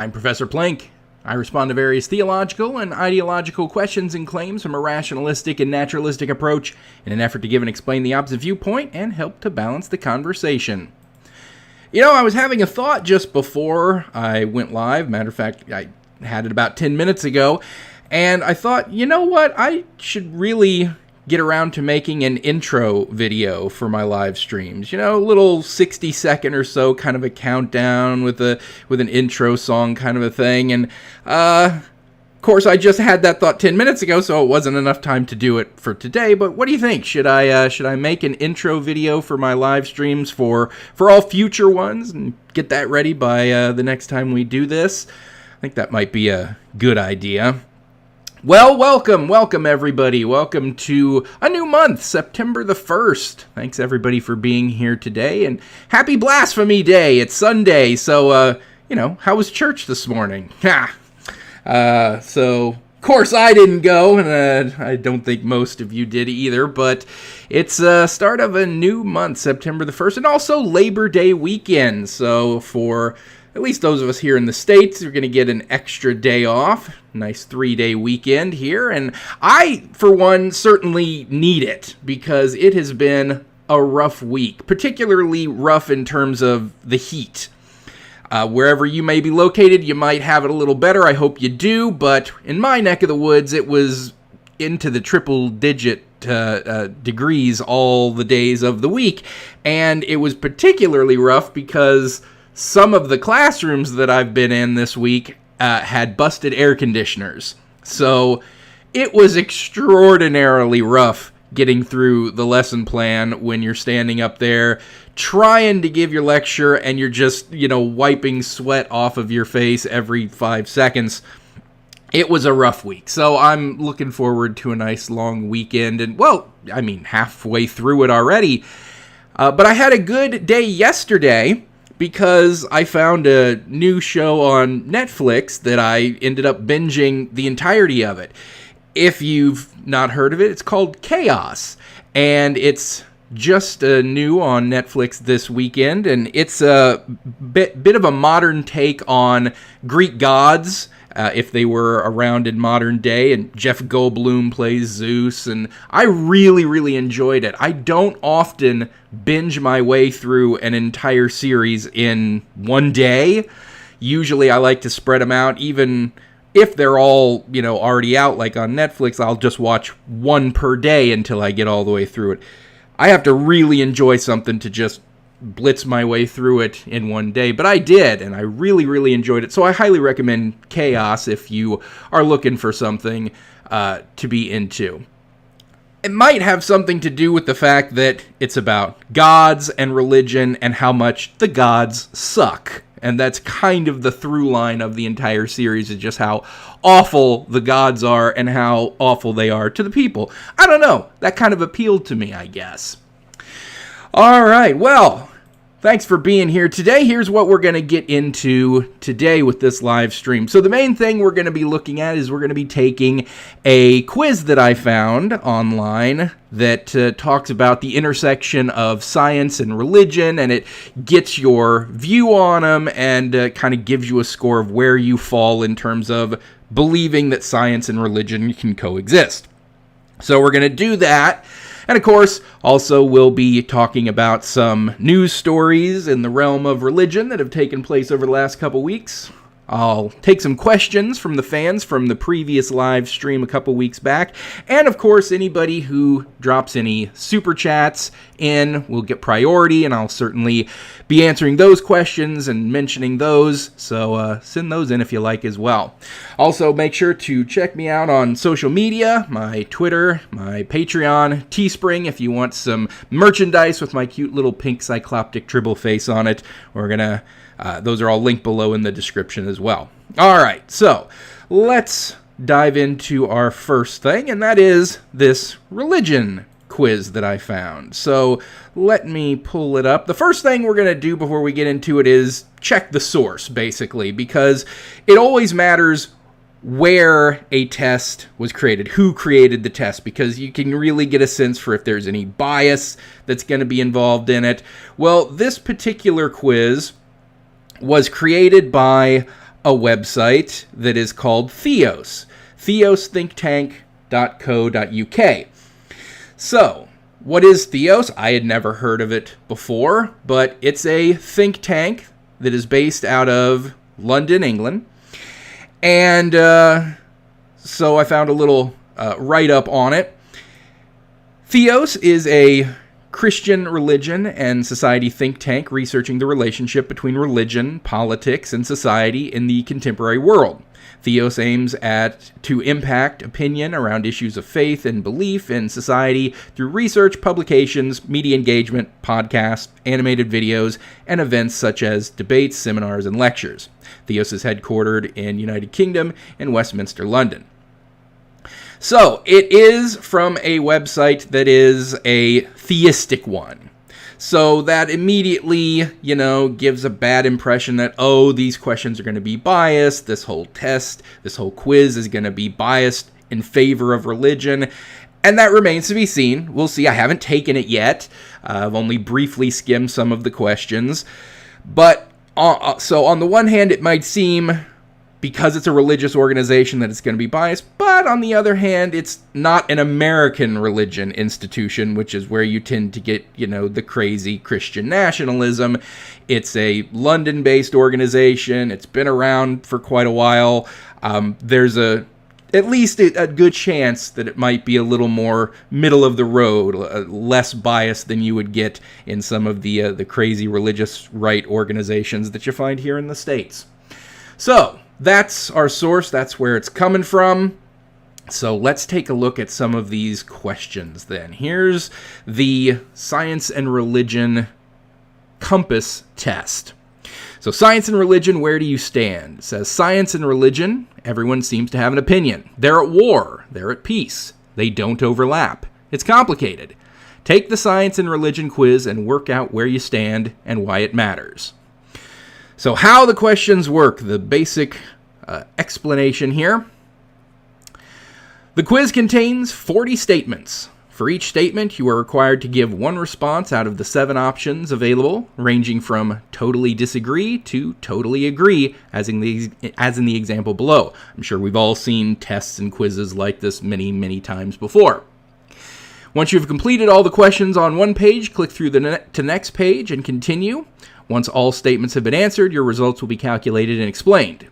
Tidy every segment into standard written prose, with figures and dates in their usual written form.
I'm Professor Plank. I respond to various theological and ideological questions and claims from a rationalistic and naturalistic approach in an effort to give and explain the opposite viewpoint and help to balance the conversation. You know, I was having a thought just before I went live. Matter of fact, I had it about 10 minutes ago, and I thought, you know what, I should really get around to making an intro video for my live streams. You know, a little 60-second or so kind of a countdown with an intro song kind of a thing. And of course, I just had that thought 10 minutes ago, so it wasn't enough time to do it for today. But what do you think? Should I make an intro video for my live streams for all future ones and get that ready by the next time we do this? I think that might be a good idea. Well, welcome everybody. Welcome to a new month, September the 1st. Thanks everybody for being here today, and happy Blasphemy Day. It's Sunday, so, how was church this morning? So, of course I didn't go, and I don't think most of you did either, but it's the start of a new month, September the 1st, and also Labor Day weekend, so for at least those of us here in the States are going to get an extra day off. Nice 3-day weekend here. And I, for one, certainly need it because it has been a rough week, particularly rough in terms of the heat. Wherever you may be located, you might have it a little better. I hope you do. But in my neck of the woods, it was into the triple-digit degrees all the days of the week. And it was particularly rough because some of the classrooms that I've been in this week had busted air conditioners. So it was extraordinarily rough getting through the lesson plan when you're standing up there trying to give your lecture and you're just, wiping sweat off of your face every 5 seconds. It was a rough week. So I'm looking forward to a nice long weekend. And, halfway through it already. But I had a good day yesterday, because I found a new show on Netflix that I ended up binging the entirety of it. If you've not heard of it, it's called Chaos, and it's just new on Netflix this weekend, and it's a bit of a modern take on Greek gods, if they were around in modern day, and Jeff Goldblum plays Zeus, and I really, really enjoyed it. I don't often binge my way through an entire series in one day. Usually I like to spread them out, even if they're all, already out, like on Netflix, I'll just watch one per day until I get all the way through it. I have to really enjoy something to just blitz my way through it in one day, but I did, and I really, really enjoyed it. So I highly recommend Chaos if you are looking for something to be into. It might have something to do with the fact that it's about gods and religion and how much the gods suck. And that's kind of the through line of the entire series, is just how awful the gods are and how awful they are to the people. I don't know. That kind of appealed to me, I guess. All right, well, thanks for being here today. Here's what we're going to get into today with this live stream. So the main thing we're going to be looking at is we're going to be taking a quiz that I found online that talks about the intersection of science and religion, and it gets your view on them and kind of gives you a score of where you fall in terms of believing that science and religion can coexist. So we're going to do that. And of course, also we'll be talking about some news stories in the realm of religion that have taken place over the last couple weeks. I'll take some questions from the fans from the previous live stream a couple weeks back. And of course, anybody who drops any super chats in will get priority, and I'll certainly be answering those questions and mentioning those. So send those in if you like as well. Also, make sure to check me out on social media, my Twitter, my Patreon, Teespring, if you want some merchandise with my cute little pink cycloptic tribble face on it. Those are all linked below in the description as well. All right, so let's dive into our first thing, and that is this religion quiz that I found. So let me pull it up. The first thing we're going to do before we get into it is check the source, basically, because it always matters where a test was created, who created the test, because you can really get a sense for if there's any bias that's going to be involved in it. Well, this particular quiz was created by a website that is called Theos, theosthinktank.co.uk. So, what is Theos? I had never heard of it before, but it's a think tank that is based out of London, England. And so I found a little write-up on it. Theos is a Christian religion and society think tank researching the relationship between religion, politics, and society in the contemporary world. Theos aims to impact opinion around issues of faith and belief in society through research, publications, media engagement, podcasts, animated videos, and events such as debates, seminars, and lectures. Theos is headquartered in United Kingdom in Westminster, London. So, it is from a website that is a theistic one. So that immediately, gives a bad impression that, these questions are going to be biased, this whole test, this whole quiz is going to be biased in favor of religion, and that remains to be seen. We'll see. I haven't taken it yet. I've only briefly skimmed some of the questions. But, so on the one hand, it might seem, because it's a religious organization, that it's going to be biased, but on the other hand, it's not an American religion institution, which is where you tend to get, the crazy Christian nationalism. It's a London-based organization. It's been around for quite a while. There's at least a good chance that it might be a little more middle of the road, less biased than you would get in some of the crazy religious right organizations that you find here in the States. So, that's our source. That's where it's coming from. So let's take a look at some of these questions then. Here's the Science and Religion Compass Test. So science and religion, where do you stand? It says science and religion, everyone seems to have an opinion. They're at war. They're at peace. They don't overlap. It's complicated. Take the science and religion quiz and work out where you stand and why it matters. So how the questions work, the basic explanation here. The quiz contains 40 statements. For each statement, you are required to give one response out of the 7 options available, ranging from totally disagree to totally agree, as in the example below. I'm sure we've all seen tests and quizzes like this many, many times before. Once you've completed all the questions on one page, click through to next page and continue. Once all statements have been answered, your results will be calculated and explained.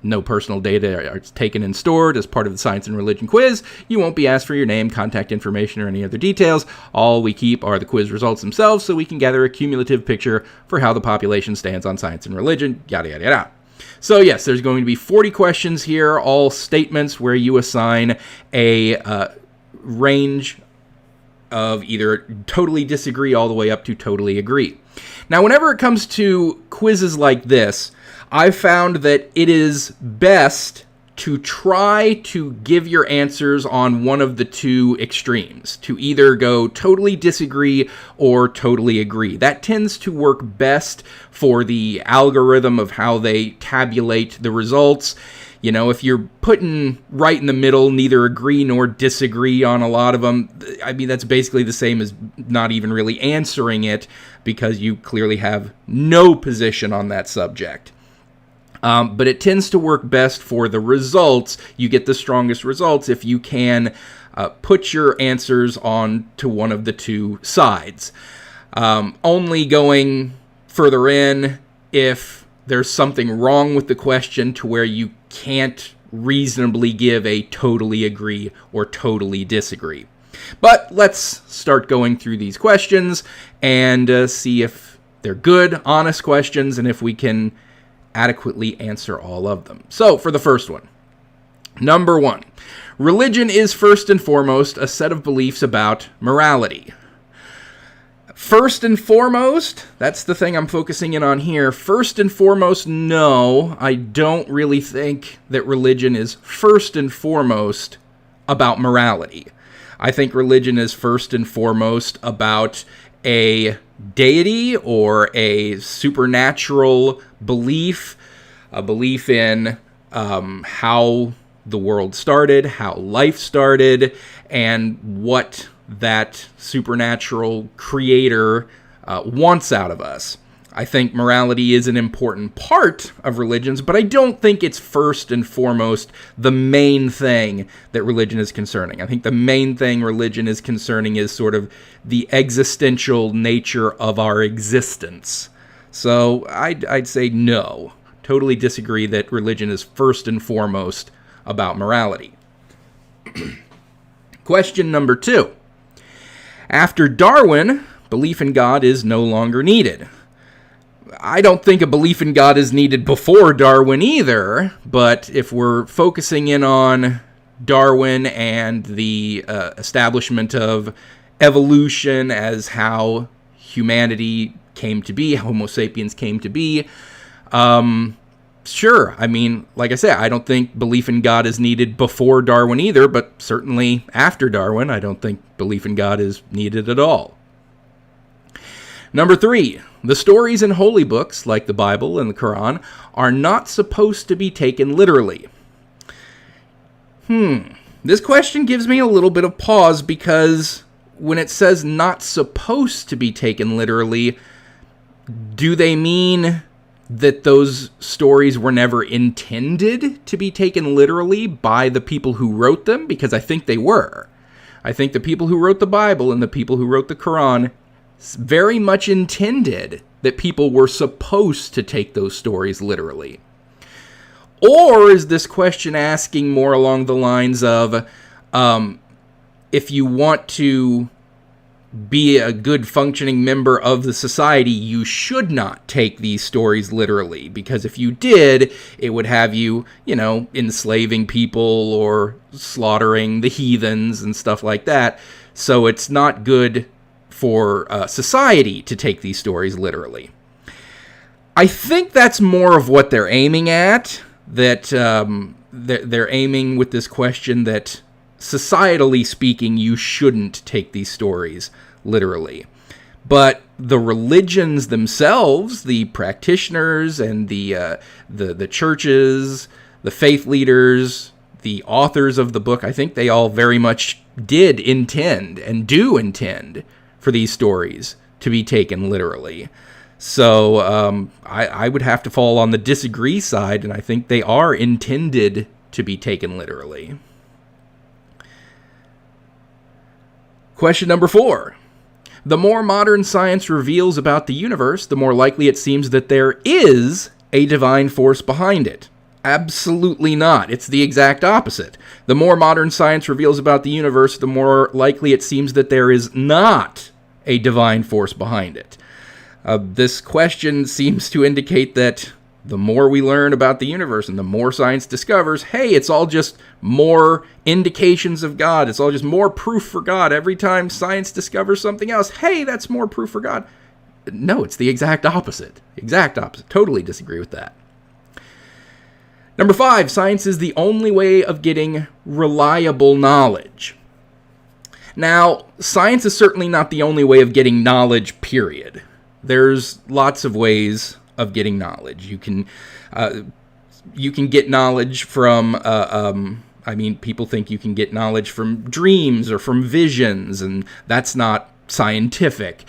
No personal data are taken and stored as part of the science and religion quiz. You won't be asked for your name, contact information, or any other details. All we keep are the quiz results themselves so we can gather a cumulative picture for how the population stands on science and religion, yada, yada, yada. So yes, there's going to be 40 questions here, all statements where you assign a range of either totally disagree all the way up to totally agree. Now, whenever it comes to quizzes like this, I've found that it is best to try to give your answers on one of the two extremes, to either go totally disagree or totally agree. That tends to work best for the algorithm of how they tabulate the results. If you're putting right in the middle, neither agree nor disagree on a lot of them, that's basically the same as not even really answering it because you clearly have no position on that subject. But it tends to work best for the results. You get the strongest results if you can put your answers on to one of the two sides. Only going further in if there's something wrong with the question to where you can't reasonably give a totally agree or totally disagree. But let's start going through these questions and see if they're good, honest questions, and if we can adequately answer all of them. So, for the first one. Number 1. Religion is first and foremost a set of beliefs about morality. First and foremost, that's the thing I'm focusing in on here. First and foremost, no, I don't really think that religion is first and foremost about morality. I think religion is first and foremost about a deity or a supernatural belief, a belief in how the world started, how life started, and what that supernatural creator wants out of us. I think morality is an important part of religions, but I don't think it's first and foremost the main thing that religion is concerning. I think the main thing religion is concerning is sort of the existential nature of our existence. So I'd say no. Totally disagree that religion is first and foremost about morality. Question number 2. After Darwin, belief in God is no longer needed. I don't think a belief in God is needed before Darwin either, but if we're focusing in on Darwin and the establishment of evolution as how humanity came to be, Homo sapiens came to be, sure. I mean, like I said, I don't think belief in God is needed before Darwin either, but certainly after Darwin, I don't think belief in God is needed at all. Number 3, the stories in holy books, like the Bible and the Quran, are not supposed to be taken literally. This question gives me a little bit of pause because when it says not supposed to be taken literally, do they mean that those stories were never intended to be taken literally by the people who wrote them? Because I think they were. I think the people who wrote the Bible and the people who wrote the Quran very much intended that people were supposed to take those stories literally. Or is this question asking more along the lines of, if you want to be a good functioning member of the society, you should not take these stories literally, because if you did, it would have you, enslaving people or slaughtering the heathens and stuff like that. So it's not good for society to take these stories literally. I think that's more of what they're aiming at, that they're aiming with this question that societally speaking, you shouldn't take these stories literally. But the religions themselves, the practitioners and the churches, the faith leaders, the authors of the book, I think they all very much did intend and do intend for these stories to be taken literally. So I would have to fall on the disagree side, and I think they are intended to be taken literally. Question number 4. The more modern science reveals about the universe, the more likely it seems that there is a divine force behind it. Absolutely not. It's the exact opposite. The more modern science reveals about the universe, the more likely it seems that there is not a divine force behind it. This question seems to indicate that the more we learn about the universe and the more science discovers, hey, it's all just more indications of God. It's all just more proof for God. Every time science discovers something else, hey, that's more proof for God. No, it's the exact opposite. Exact opposite. Totally disagree with that. Number 5, science is the only way of getting reliable knowledge. Now, science is certainly not the only way of getting knowledge, period. There's lots of ways of getting knowledge. You can get knowledge from, people think you can get knowledge from dreams or from visions, and that's not scientific.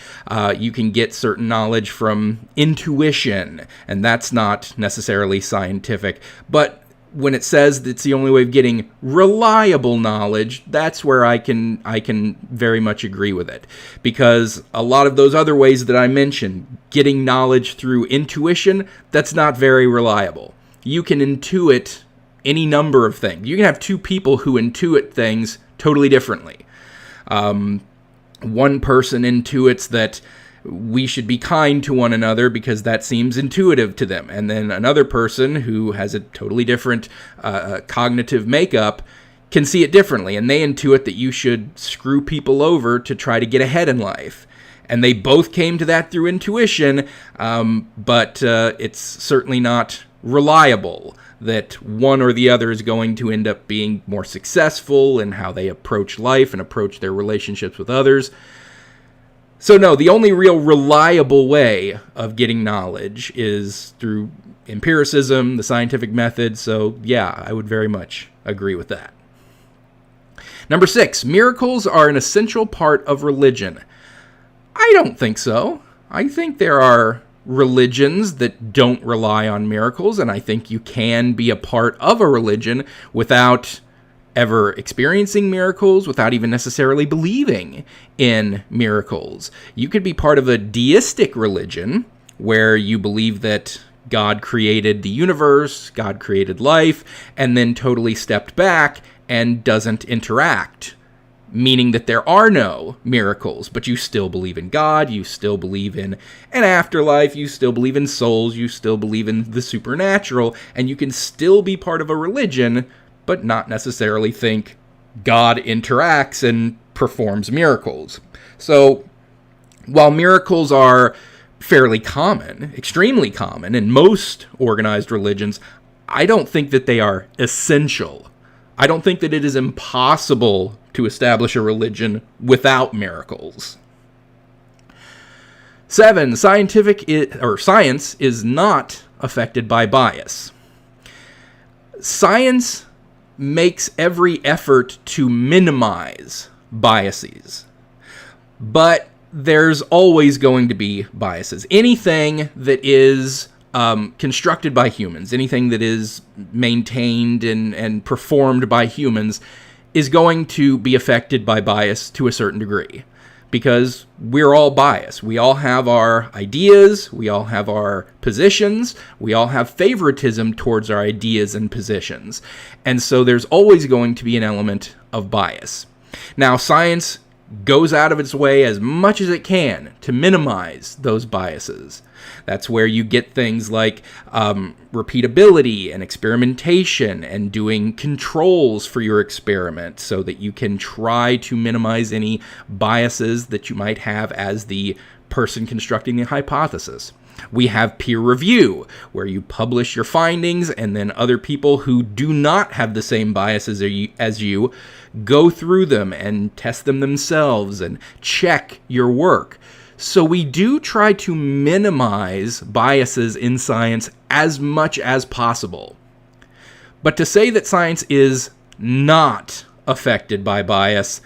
You can get certain knowledge from intuition, and that's not necessarily scientific. But when it says it's the only way of getting reliable knowledge, that's where I can very much agree with it. Because a lot of those other ways that I mentioned, getting knowledge through intuition, that's not very reliable. You can intuit any number of things. You can have two people who intuit things totally differently. One person intuits that we should be kind to one another because that seems intuitive to them. And then another person who has a totally different cognitive makeup can see it differently. And they intuit that you should screw people over to try to get ahead in life. And they both came to that through intuition, but it's certainly not reliable that one or the other is going to end up being more successful in how they approach life and approach their relationships with others. So no, the only real reliable way of getting knowledge is through empiricism, the scientific method. So yeah, I would very much agree with that. Number 6, miracles are an essential part of religion. I don't think so. I think there are religions that don't rely on miracles, and I think you can be a part of a religion without ever experiencing miracles, without even necessarily believing in miracles. You could be part of a deistic religion where you believe that God created the universe, God created life, and then totally stepped back and doesn't interact, meaning that there are no miracles, but you still believe in God, you still believe in an afterlife, you still believe in souls, you still believe in the supernatural, and you can still be part of a religion, but not necessarily think God interacts and performs miracles. So, while miracles are fairly common, extremely common in most organized religions, I don't think that they are essential. I don't think that it is impossible to establish a religion without miracles. 7. Science is not affected by bias. Science makes every effort to minimize biases, but there's always going to be biases. Anything that is constructed by humans, anything that is maintained and performed by humans is going to be affected by bias to a certain degree, because we're all biased. We all have our ideas, we all have our positions, we all have favoritism towards our ideas and positions, and so there's always going to be an element of bias. Now, science goes out of its way as much as it can to minimize those biases. That's where you get things like repeatability and experimentation and doing controls for your experiment so that you can try to minimize any biases that you might have as the person constructing the hypothesis. We have peer review, where you publish your findings and then other people who do not have the same biases as you go through them and test them themselves and check your work. So we do try to minimize biases in science as much as possible. But to say that science is not affected by bias,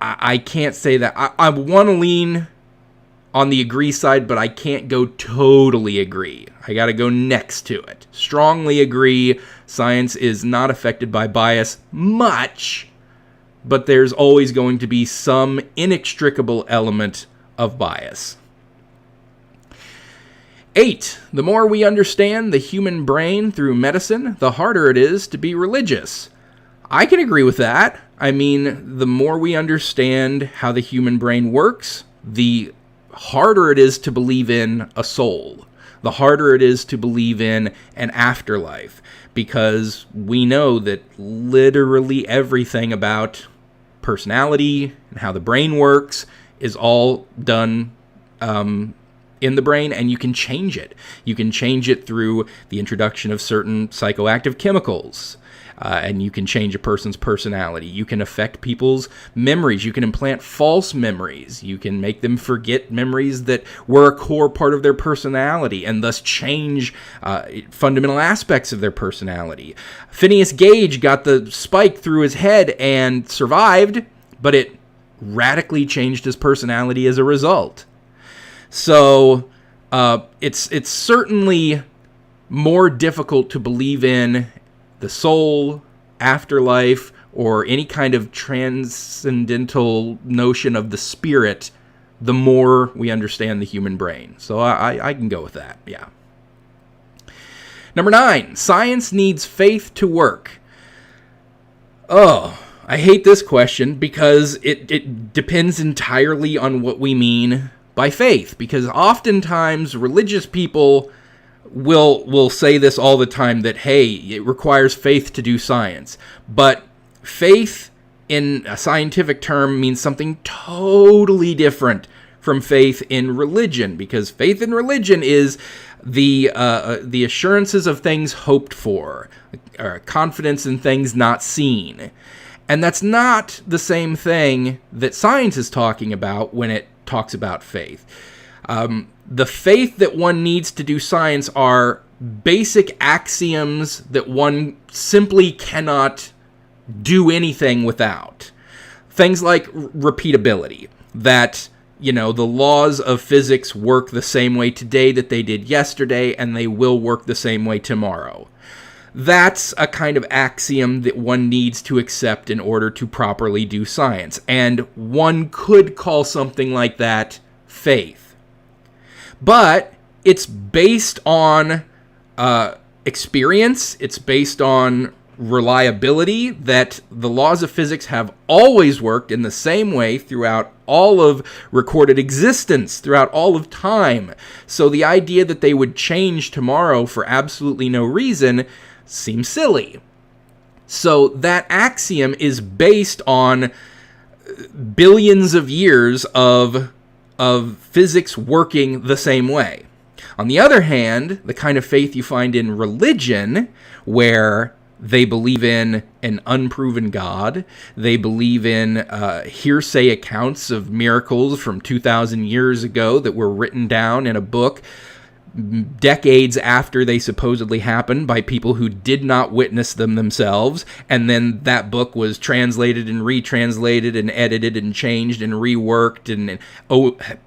I can't say that. I want to lean on the agree side, but I can't go totally agree. I got to go next to it. Strongly agree, science is not affected by bias much, but there's always going to be some inextricable element of bias. 8. The more we understand the human brain through medicine, the harder it is to be religious. I can agree with that. I mean, the more we understand how the human brain works, the harder it is to believe in a soul. The harder it is to believe in an afterlife, because we know that literally everything about personality and how the brain works is all done in the brain, and you can change it. You can change it through the introduction of certain psychoactive chemicals, and you can change a person's personality. You can affect people's memories. You can implant false memories. You can make them forget memories that were a core part of their personality, and thus change fundamental aspects of their personality. Phineas Gage got the spike through his head and survived, but it radically changed his personality as a result. So it's certainly more difficult to believe in the soul, afterlife, or any kind of transcendental notion of the spirit the more we understand the human brain. So I can go with that, yeah. Number 9, science needs faith to work. Oh, I hate this question because it depends entirely on what we mean by faith, because oftentimes religious people will say this all the time, that, hey, it requires faith to do science. But faith in a scientific term means something totally different from faith in religion, because faith in religion is the assurances of things hoped for, or confidence in things not seen. And that's not the same thing that science is talking about when it talks about faith. The faith that one needs to do science are basic axioms that one simply cannot do anything without. Things like repeatability, that the laws of physics work the same way today that they did yesterday, and they will work the same way tomorrow. That's a kind of axiom that one needs to accept in order to properly do science. And one could call something like that faith. But it's based on experience. It's based on reliability, that the laws of physics have always worked in the same way throughout all of recorded existence, throughout all of time. So the idea that they would change tomorrow for absolutely no reason seems silly. So that axiom is based on billions of years of physics working the same way. On the other hand, the kind of faith you find in religion, where they believe in an unproven God, they believe in hearsay accounts of miracles from 2,000 years ago that were written down in a book decades after they supposedly happened by people who did not witness them themselves, and then that book was translated and retranslated and edited and changed and reworked, and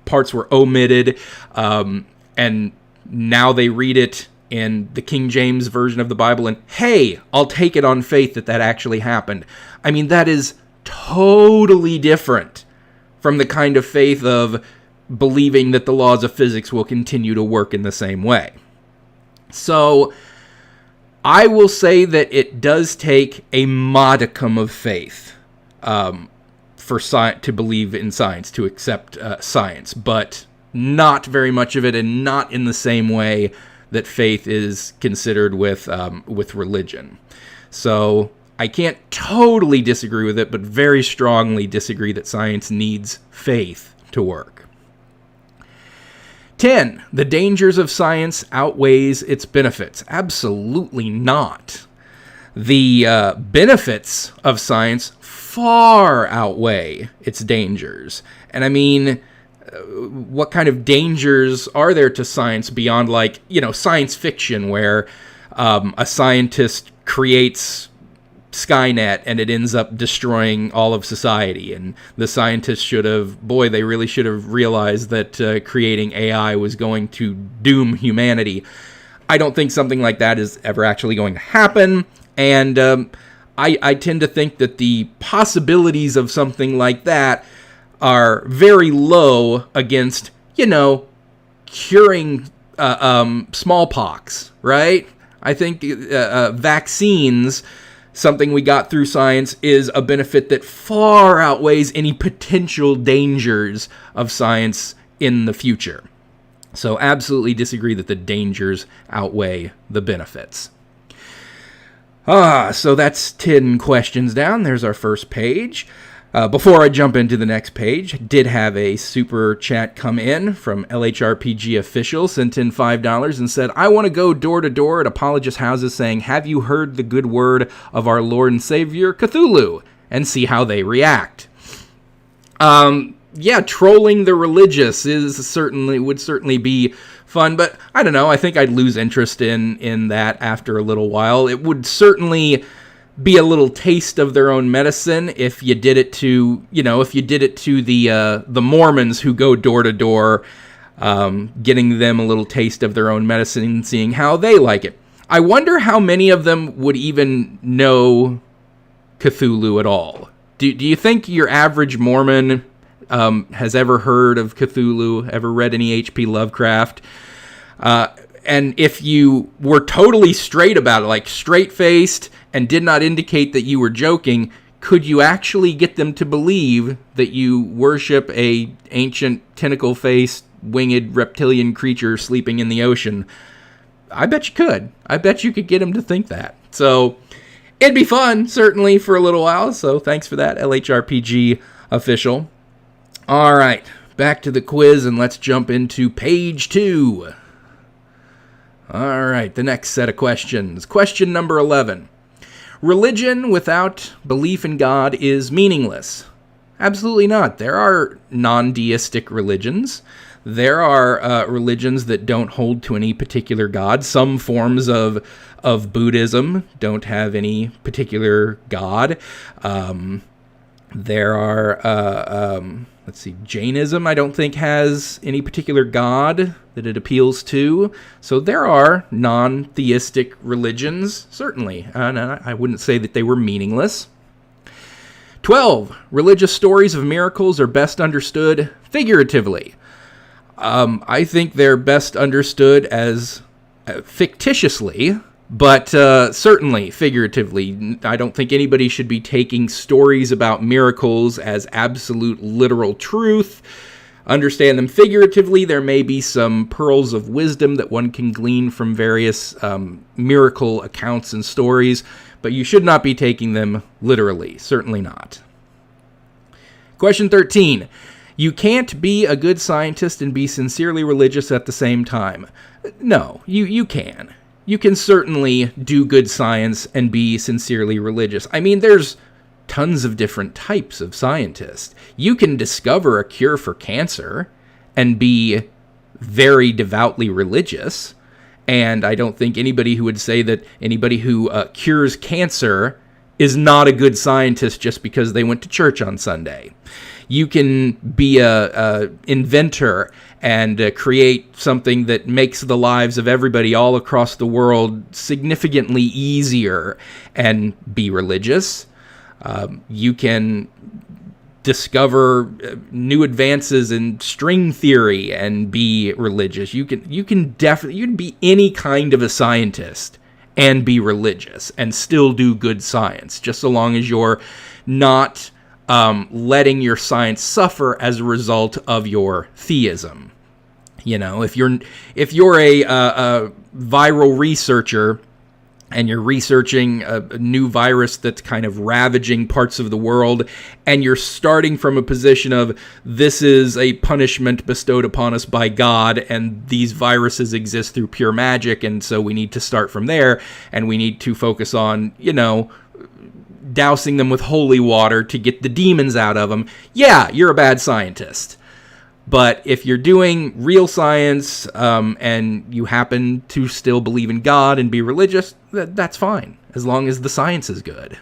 parts were omitted, and now they read it in the King James version of the Bible, and hey, I'll take it on faith that actually happened. I mean, that is totally different from the kind of faith of believing that the laws of physics will continue to work in the same way. So I will say that it does take a modicum of faith to believe in science, to accept science, but not very much of it, and not in the same way that faith is considered with religion. So I can't totally disagree with it, but very strongly disagree that science needs faith to work. 10. The dangers of science outweighs its benefits. Absolutely not. The benefits of science far outweigh its dangers. And I mean, what kind of dangers are there to science beyond, like, science fiction, where a scientist creates Skynet and it ends up destroying all of society, and the scientists they really should have realized that creating AI was going to doom humanity. I don't think something like that is ever actually going to happen, and I tend to think that the possibilities of something like that are very low against, curing smallpox, right? I think vaccines, something we got through science, is a benefit that far outweighs any potential dangers of science in the future. So absolutely disagree that the dangers outweigh the benefits. So that's 10 questions down. There's our first page. Before I jump into the next page, did have a super chat come in from LHRPG Official, sent in $5 and said, I want to go door to door at apologist houses saying, have you heard the good word of our Lord and Savior Cthulhu? And see how they react. Yeah, trolling the religious would certainly be fun, but I don't know, I think I'd lose interest in that after a little while. It would certainly be a little taste of their own medicine if you did it to, the Mormons who go door to door, getting them a little taste of their own medicine and seeing how they like it. I wonder how many of them would even know Cthulhu at all. Do you think your average Mormon has ever heard of Cthulhu, ever read any H.P. Lovecraft? And if you were totally straight about it, like straight-faced, and did not indicate that you were joking, could you actually get them to believe that you worship a ancient tentacle-faced winged reptilian creature sleeping in the ocean? I bet you could. I bet you could get them to think that. So it'd be fun, certainly, for a little while. So thanks for that, LHRPG Official. All right, back to the quiz, and let's jump into page 2. All right, the next set of questions. Question number 11. Religion without belief in God is meaningless. Absolutely not. There are non-deistic religions. There are religions that don't hold to any particular god. Some forms of Buddhism don't have any particular god. There are, let's see, Jainism I don't think has any particular god that it appeals to. So there are non-theistic religions, certainly. And I wouldn't say that they were meaningless. 12. Religious stories of miracles are best understood figuratively. I think they're best understood as fictitiously, but certainly figuratively. I don't think anybody should be taking stories about miracles as absolute literal truth. Understand them figuratively. There may be some pearls of wisdom that one can glean from various miracle accounts and stories, but you should not be taking them literally. Certainly not. Question 13. You can't be a good scientist and be sincerely religious at the same time. No, you can. You can certainly do good science and be sincerely religious. I mean, there's tons of different types of scientists. You can discover a cure for cancer and be very devoutly religious. And I don't think anybody who would say that anybody who cures cancer is not a good scientist just because they went to church on Sunday. You can be a inventor and create something that makes the lives of everybody all across the world significantly easier and be religious. You can discover new advances in string theory and be religious. You can be any kind of a scientist and be religious and still do good science, just so long as you're not letting your science suffer as a result of your theism. You know, if you're a viral researcher and you're researching a new virus that's kind of ravaging parts of the world, and you're starting from a position of this is a punishment bestowed upon us by God, and these viruses exist through pure magic, and so we need to start from there, and we need to focus on, dousing them with holy water to get the demons out of them. Yeah, you're a bad scientist. But if you're doing real science and you happen to still believe in God and be religious, that's fine, as long as the science is good.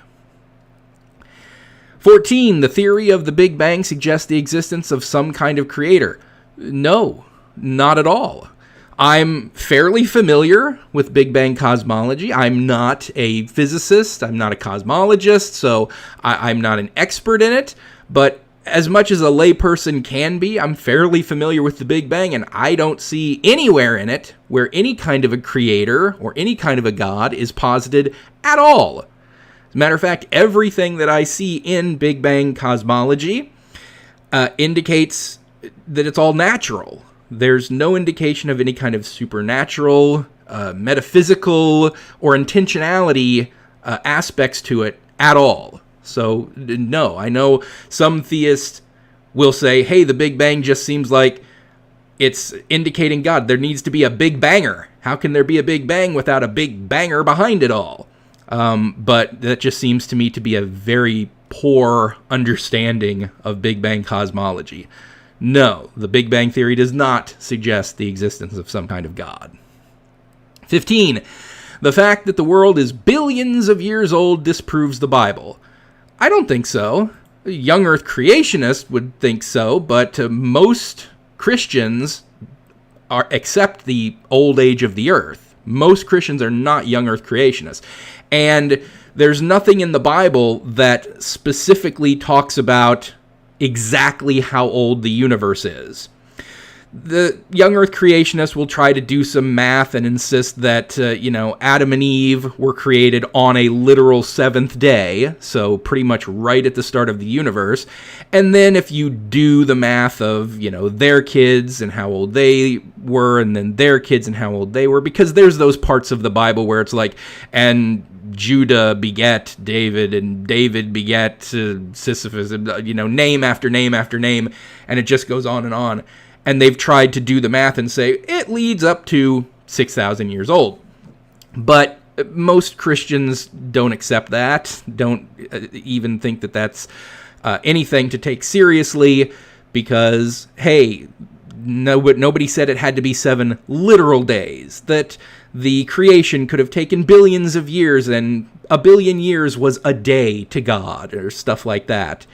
14. The theory of the Big Bang suggests the existence of some kind of creator. No, not at all. I'm fairly familiar with Big Bang cosmology. I'm not a physicist. I'm not a cosmologist, so I'm not an expert in it. But as much as a layperson can be, I'm fairly familiar with the Big Bang, and I don't see anywhere in it where any kind of a creator or any kind of a God is posited at all. As a matter of fact, everything that I see in Big Bang cosmology indicates that it's all natural. There's no indication of any kind of supernatural, metaphysical, or intentionality aspects to it at all. So, no, I know some theists will say, hey, the Big Bang just seems like it's indicating God. There needs to be a Big Banger. How can there be a Big Bang without a Big Banger behind it all? But that just seems to me to be a very poor understanding of Big Bang cosmology. No, the Big Bang theory does not suggest the existence of some kind of God. 15. The fact that the world is billions of years old disproves the Bible. I don't think so. A young earth creationist would think so, but most Christians accept the old age of the earth. Most Christians are not young earth creationists. And there's nothing in the Bible that specifically talks about exactly how old the universe is. The young earth creationists will try to do some math and insist that, Adam and Eve were created on a literal seventh day, so pretty much right at the start of the universe. And then if you do the math of, their kids and how old they were, and then their kids and how old they were, because there's those parts of the Bible where it's like, and Judah begat David, and David begat Sisyphus, name after name after name, and it just goes on and on. And they've tried to do the math and say it leads up to 6,000 years old. But most Christians don't accept that, don't even think that that's anything to take seriously, because, hey, nobody said it had to be 7 literal days. That the creation could have taken billions of years, and a billion years was a day to God, or stuff like that.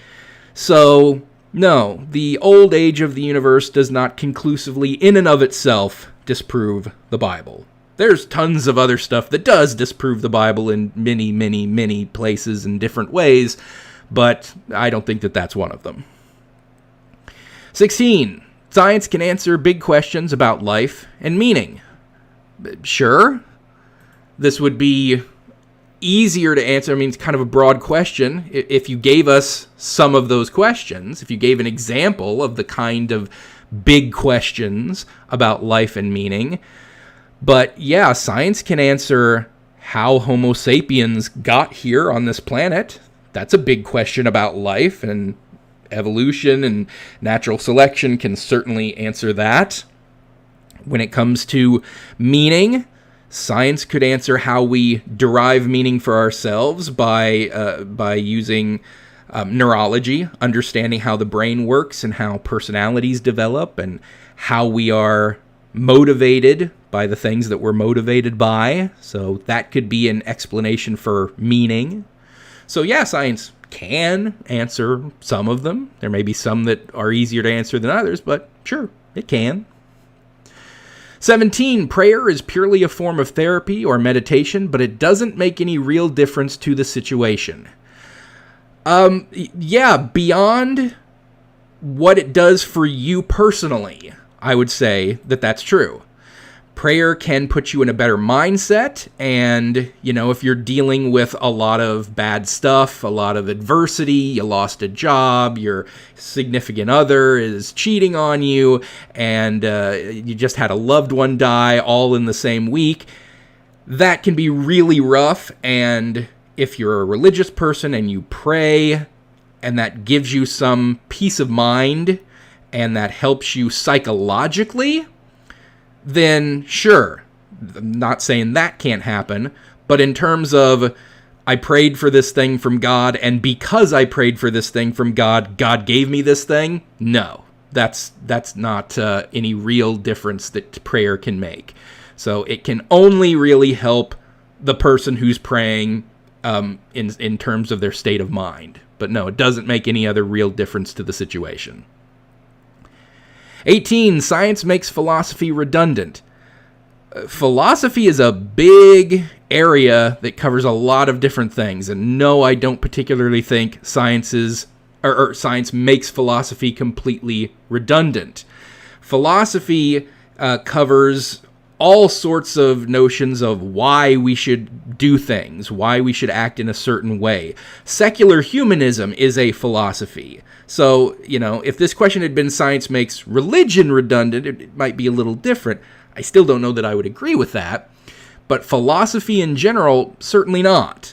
So, no, the old age of the universe does not conclusively, in and of itself, disprove the Bible. There's tons of other stuff that does disprove the Bible in many, many, many places in different ways, but I don't think that that's one of them. 16. Science can answer big questions about life and meaning. Sure. This would be easier to answer. I mean, it's kind of a broad question. If you gave us some of those questions, if you gave an example of the kind of big questions about life and meaning. But yeah, science can answer how Homo sapiens got here on this planet. That's a big question about life, and evolution and natural selection can certainly answer that. When it comes to meaning, science could answer how we derive meaning for ourselves by using neurology, understanding how the brain works and how personalities develop and how we are motivated by the things that we're motivated by. So that could be an explanation for meaning. So yeah, science can answer some of them. There may be some that are easier to answer than others, but sure, it can. 17, prayer is purely a form of therapy or meditation, but it doesn't make any real difference to the situation. Yeah, beyond what it does for you personally, I would say that that's true. Prayer can put you in a better mindset, and, if you're dealing with a lot of bad stuff, a lot of adversity, you lost a job, your significant other is cheating on you, and you just had a loved one die all in the same week, that can be really rough. And if you're a religious person and you pray, and that gives you some peace of mind, and that helps you psychologically, then sure, I'm not saying that can't happen, but in terms of I prayed for this thing from God, and because I prayed for this thing from God, God gave me this thing, no, that's not any real difference that prayer can make. So it can only really help the person who's praying in terms of their state of mind. But no, it doesn't make any other real difference to the situation. 18, science makes philosophy redundant. Philosophy is a big area that covers a lot of different things. And no, I don't particularly think science makes philosophy completely redundant. Philosophy covers all sorts of notions of why we should do things, why we should act in a certain way. Secular humanism is a philosophy. So, if this question had been science makes religion redundant, it might be a little different. I still don't know that I would agree with that. But philosophy in general, certainly not.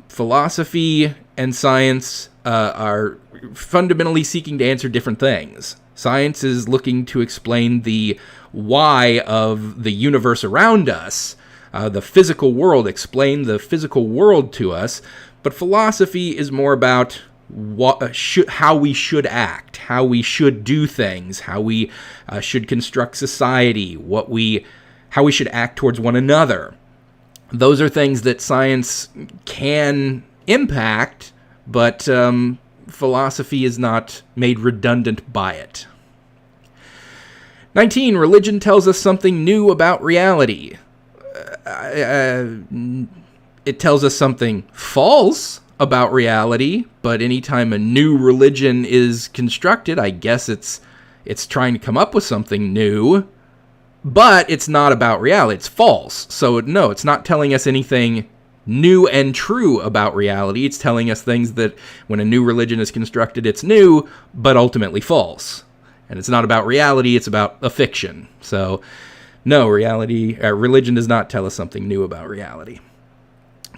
Philosophy and science are fundamentally seeking to answer different things. Science is looking to explain the why of the universe around us, the physical world, explain the physical world to us. But philosophy is more about how we should act, how we should do things, how we should construct society, how we should act towards one another. Those are things that science can impact, but philosophy is not made redundant by it. 19, religion tells us something new about reality. It tells us something false about reality, but anytime a new religion is constructed, I guess it's trying to come up with something new, but it's not about reality. It's false. So no, it's not telling us anything new and true about reality. It's telling us things that when a new religion is constructed, it's new, but ultimately false. And it's not about reality, it's about a fiction. So no, religion does not tell us something new about reality.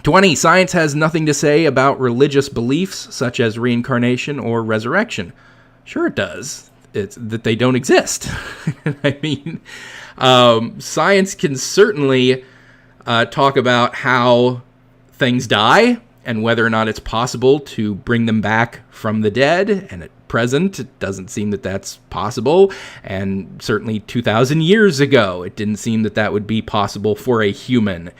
20, science has nothing to say about religious beliefs such as reincarnation or resurrection. Sure it does. It's that they don't exist. I mean, science can certainly talk about how things die, and whether or not it's possible to bring them back from the dead. And at present, it doesn't seem that that's possible. And certainly 2,000 years ago, it didn't seem that that would be possible for a human.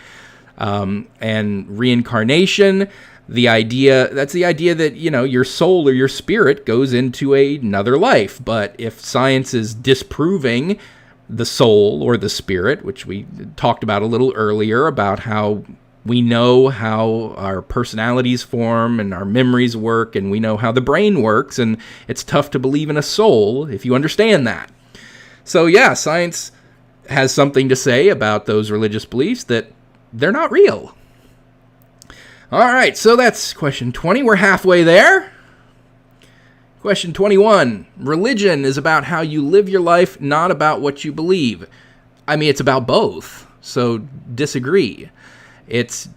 And reincarnation, that's the idea that, your soul or your spirit goes into another life. But if science is disproving the soul or the spirit, which we talked about a little earlier, about how we know how our personalities form and our memories work, and we know how the brain works, and it's tough to believe in a soul if you understand that. So yeah, science has something to say about those religious beliefs, that they're not real. All right, so that's question 20. We're halfway there. Question 21. Religion is about how you live your life, not about what you believe. I mean, it's about both, so disagree. It's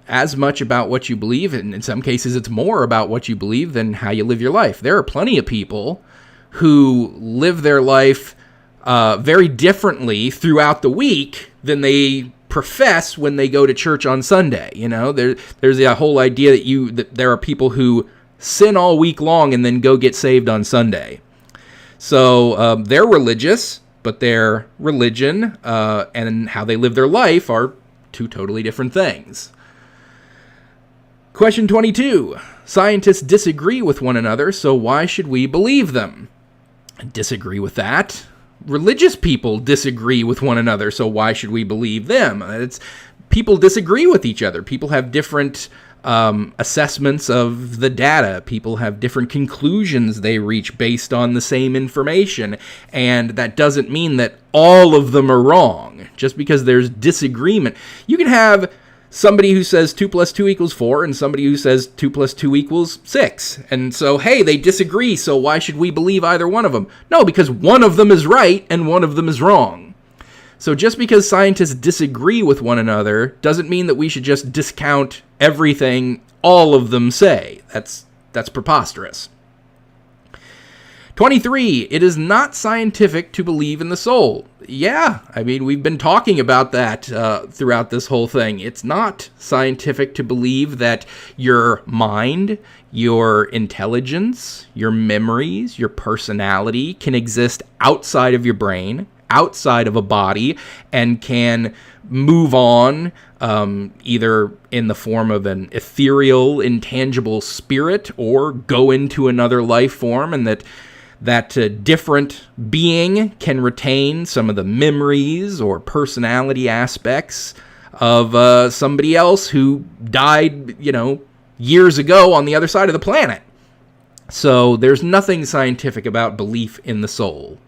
as much about what you believe, and in some cases it's more about what you believe than how you live your life. There are plenty of people who live their life very differently throughout the week than they profess when they go to church on Sunday. There's the whole idea that there are people who sin all week long and then go get saved on Sunday. So they're religious, but their religion and how they live their life are two totally different things. Question 22. Scientists disagree with one another, so why should we believe them? I disagree with that. Religious people disagree with one another, so why should we believe them? People disagree with each other. People have different assessments of the data. People have different conclusions they reach based on the same information, and that doesn't mean that all of them are wrong. Just because there's disagreement, you can have somebody who says 2 + 2 = 4 and somebody who says 2 + 2 = 6. And so, hey, they disagree, so why should we believe either one of them? No, because one of them is right and one of them is wrong. So just because scientists disagree with one another doesn't mean that we should just discount everything all of them say. That's preposterous. 23. It is not scientific to believe in the soul. Yeah, I mean, we've been talking about that throughout this whole thing. It's not scientific to believe that your mind, your intelligence, your memories, your personality can exist outside of your brain, outside of a body, and can move on either in the form of an ethereal, intangible spirit or go into another life form, and that different being can retain some of the memories or personality aspects of somebody else who died, years ago on the other side of the planet. So there's nothing scientific about belief in the soul.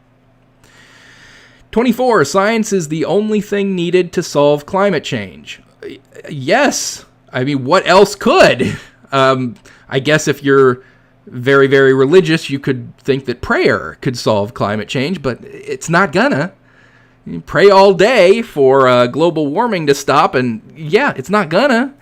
24. Science is the only thing needed to solve climate change. Yes. I mean, what else could? I guess if you're very, very religious, you could think that prayer could solve climate change, but it's not gonna. You pray all day for global warming to stop, and yeah, it's not gonna.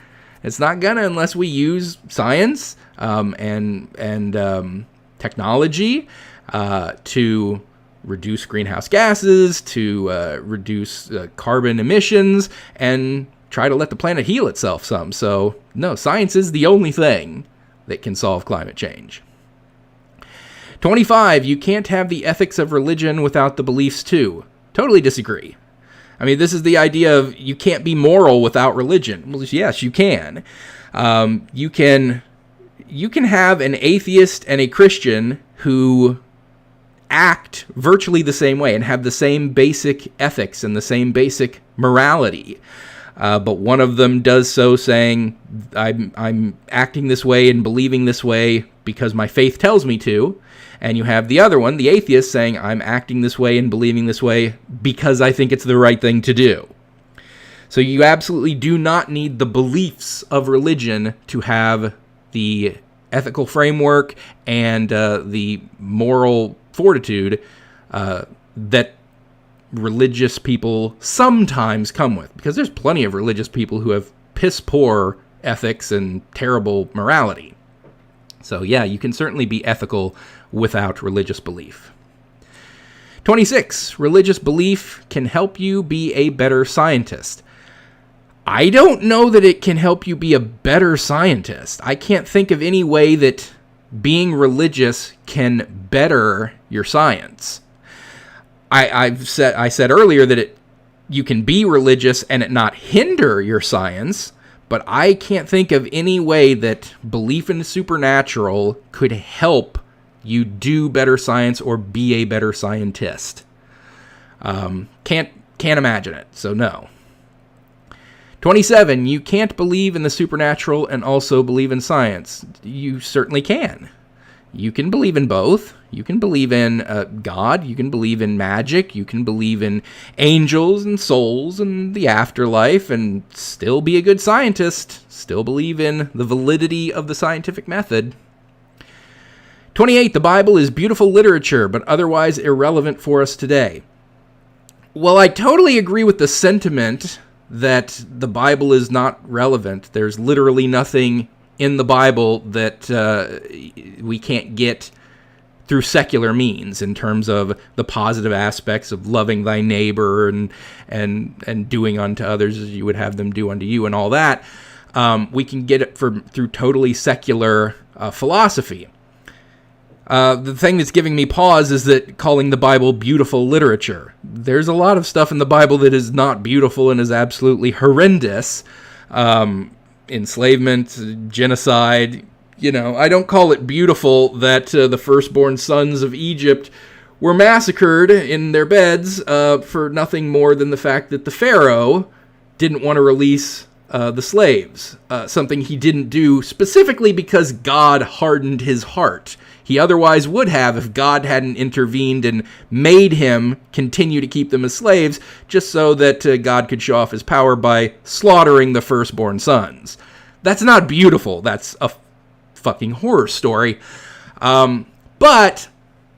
It's not gonna unless we use science and technology to reduce greenhouse gases, to reduce carbon emissions, and try to let the planet heal itself some. So, no, science is the only thing that can solve climate change. 25. You can't have the ethics of religion without the beliefs too. Totally disagree. I mean, this is the idea of you can't be moral without religion. Well, yes, you can. You can have an atheist and a Christian who act virtually the same way and have the same basic ethics and the same basic morality. But one of them does so saying, I'm acting this way and believing this way because my faith tells me to. And you have the other one, the atheist, saying, I'm acting this way and believing this way because I think it's the right thing to do. So you absolutely do not need the beliefs of religion to have the ethical framework and the moral fortitude that religious people sometimes come with, because there's plenty of religious people who have piss poor ethics and terrible morality. So yeah, you can certainly be ethical without religious belief. 26. Religious belief can help you be a better scientist. I don't know that it can help you be a better scientist. I can't think of any way that being religious can better your science. I said earlier that you can be religious and it not hinder your science, but I can't think of any way that belief in the supernatural could help you do better science or be a better scientist. Can't imagine it, so no. 27, you can't believe in the supernatural and also believe in science. You certainly can. You can believe in both. You can believe in God. You can believe in magic. You can believe in angels and souls and the afterlife and still be a good scientist. Still believe in the validity of the scientific method. 28, the Bible is beautiful literature, but otherwise irrelevant for us today. Well, I totally agree with the sentiment that the Bible is not relevant. There's literally nothing in the Bible that we can't get through secular means in terms of the positive aspects of loving thy neighbor and doing unto others as you would have them do unto you and all that. We can get it through totally secular philosophy. The thing that's giving me pause is that calling the Bible beautiful literature. There's a lot of stuff in the Bible that is not beautiful and is absolutely horrendous. Enslavement, genocide. I don't call it beautiful that the firstborn sons of Egypt were massacred in their beds for nothing more than the fact that the Pharaoh didn't want to release the slaves. Something he didn't do specifically because God hardened his heart. He otherwise would have if God hadn't intervened and made him continue to keep them as slaves, just so that God could show off his power by slaughtering the firstborn sons. That's not beautiful. That's a fucking horror story. But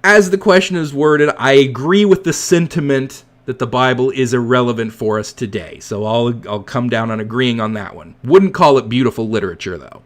as the question is worded, I agree with the sentiment that the Bible is irrelevant for us today. So I'll come down on agreeing on that one. Wouldn't call it beautiful literature, though.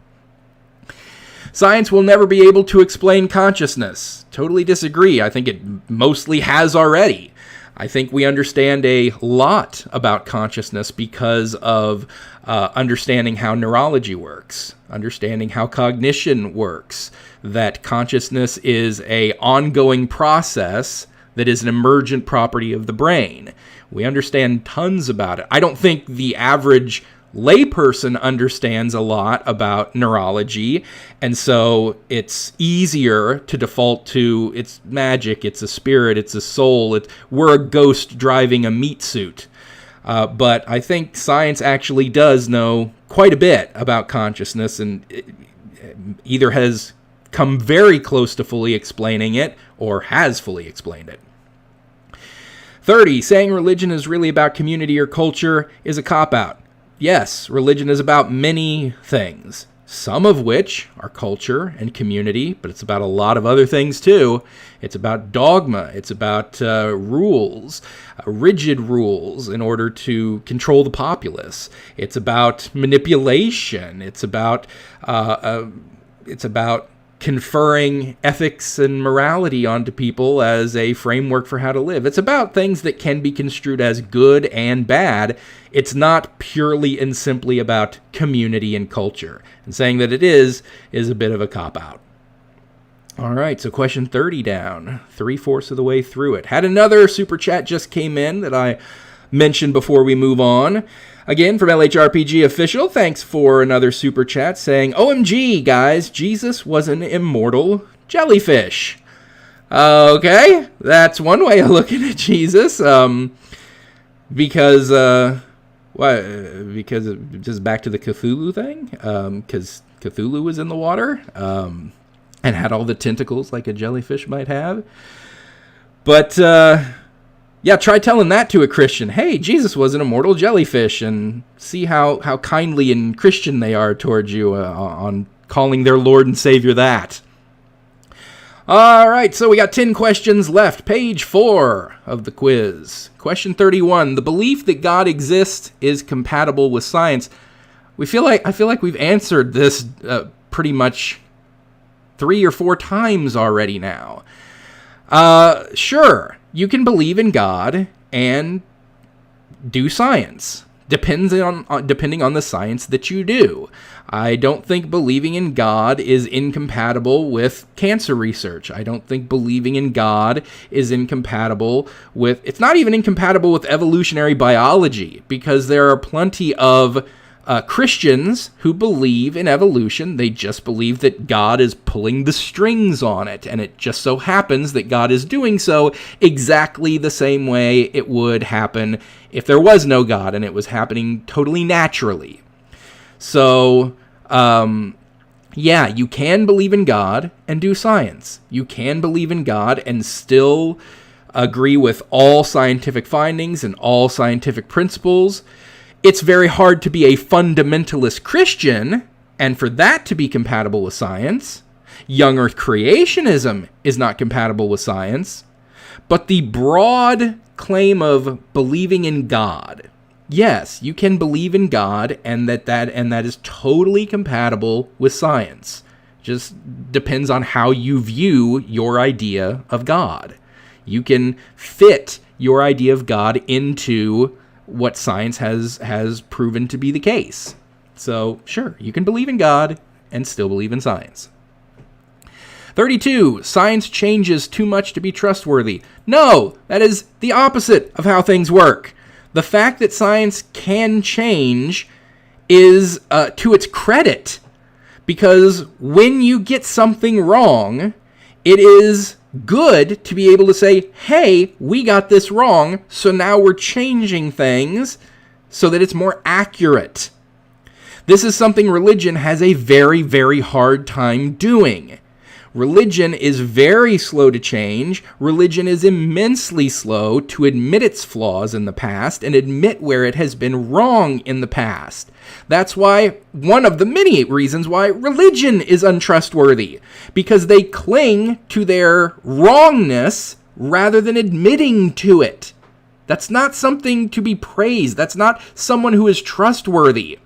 Science will never be able to explain consciousness. Totally disagree. I think it mostly has already. I think we understand a lot about consciousness because of understanding how neurology works, understanding how cognition works, that consciousness is an ongoing process that is an emergent property of the brain. We understand tons about it. I don't think the average layperson understands a lot about neurology, and so it's easier to default to it's magic, it's a spirit, it's a soul, we're a ghost driving a meat suit. But I think science actually does know quite a bit about consciousness, and it either has come very close to fully explaining it or has fully explained it. 30, saying religion is really about community or culture is a cop-out. Yes, religion is about many things, some of which are culture and community, but it's about a lot of other things too. It's about dogma. It's about rules, rigid rules in order to control the populace. It's about manipulation. It's about conferring ethics and morality onto people as a framework for how to live. It's about things that can be construed as good and bad. It's not purely and simply about community and culture. And saying that it is a bit of a cop-out. All right, so question 30 down, 3/4 of the way through it. Had another super chat just came in that I mentioned before we move on. Again, from LHRPG Official, thanks for another super chat saying, OMG, guys, Jesus was an immortal jellyfish. Okay, that's one way of looking at Jesus. Because just back to the Cthulhu thing, because Cthulhu was in the water, and had all the tentacles like a jellyfish might have. But, yeah, try telling that to a Christian. Hey, Jesus was an immortal jellyfish, and see how kindly and Christian they are towards you on calling their Lord and Savior that. All right, so we got 10 questions left. Page 4 of the quiz. Question 31. The belief that God exists is compatible with science. I feel like we've answered this pretty much 3 or 4 times already now. Sure, you can believe in God and do science. depending on the science that you do. I don't think believing in God is incompatible with cancer research. I don't think believing in God is incompatible with, it's not even incompatible with evolutionary biology, because there are plenty of Christians who believe in evolution. They just believe that God is pulling the strings on it, and it just so happens that God is doing so exactly the same way it would happen if there was no God and it was happening totally naturally. So, yeah, you can believe in God and do science. You can believe in God and still agree with all scientific findings and all scientific principles. It's very hard to be a fundamentalist Christian, and for that to be compatible with science. Young Earth creationism is not compatible with science. But the broad claim of believing in God, yes, you can believe in God, and that is totally compatible with science. Just depends on how you view your idea of God. You can fit your idea of God into what science has proven to be the case. So, sure, you can believe in God and still believe in science. 32, science changes too much to be trustworthy. No, that is the opposite of how things work. The fact that science can change is to its credit, because when you get something wrong, it is good to be able to say, hey, we got this wrong, so now we're changing things so that it's more accurate. This is something religion has a very, very hard time doing. Religion is very slow to change. Religion is immensely slow to admit its flaws in the past and admit where it has been wrong in the past. That's why, one of the many reasons why religion is untrustworthy, because they cling to their wrongness rather than admitting to it. That's not something to be praised. That's not someone who is trustworthy.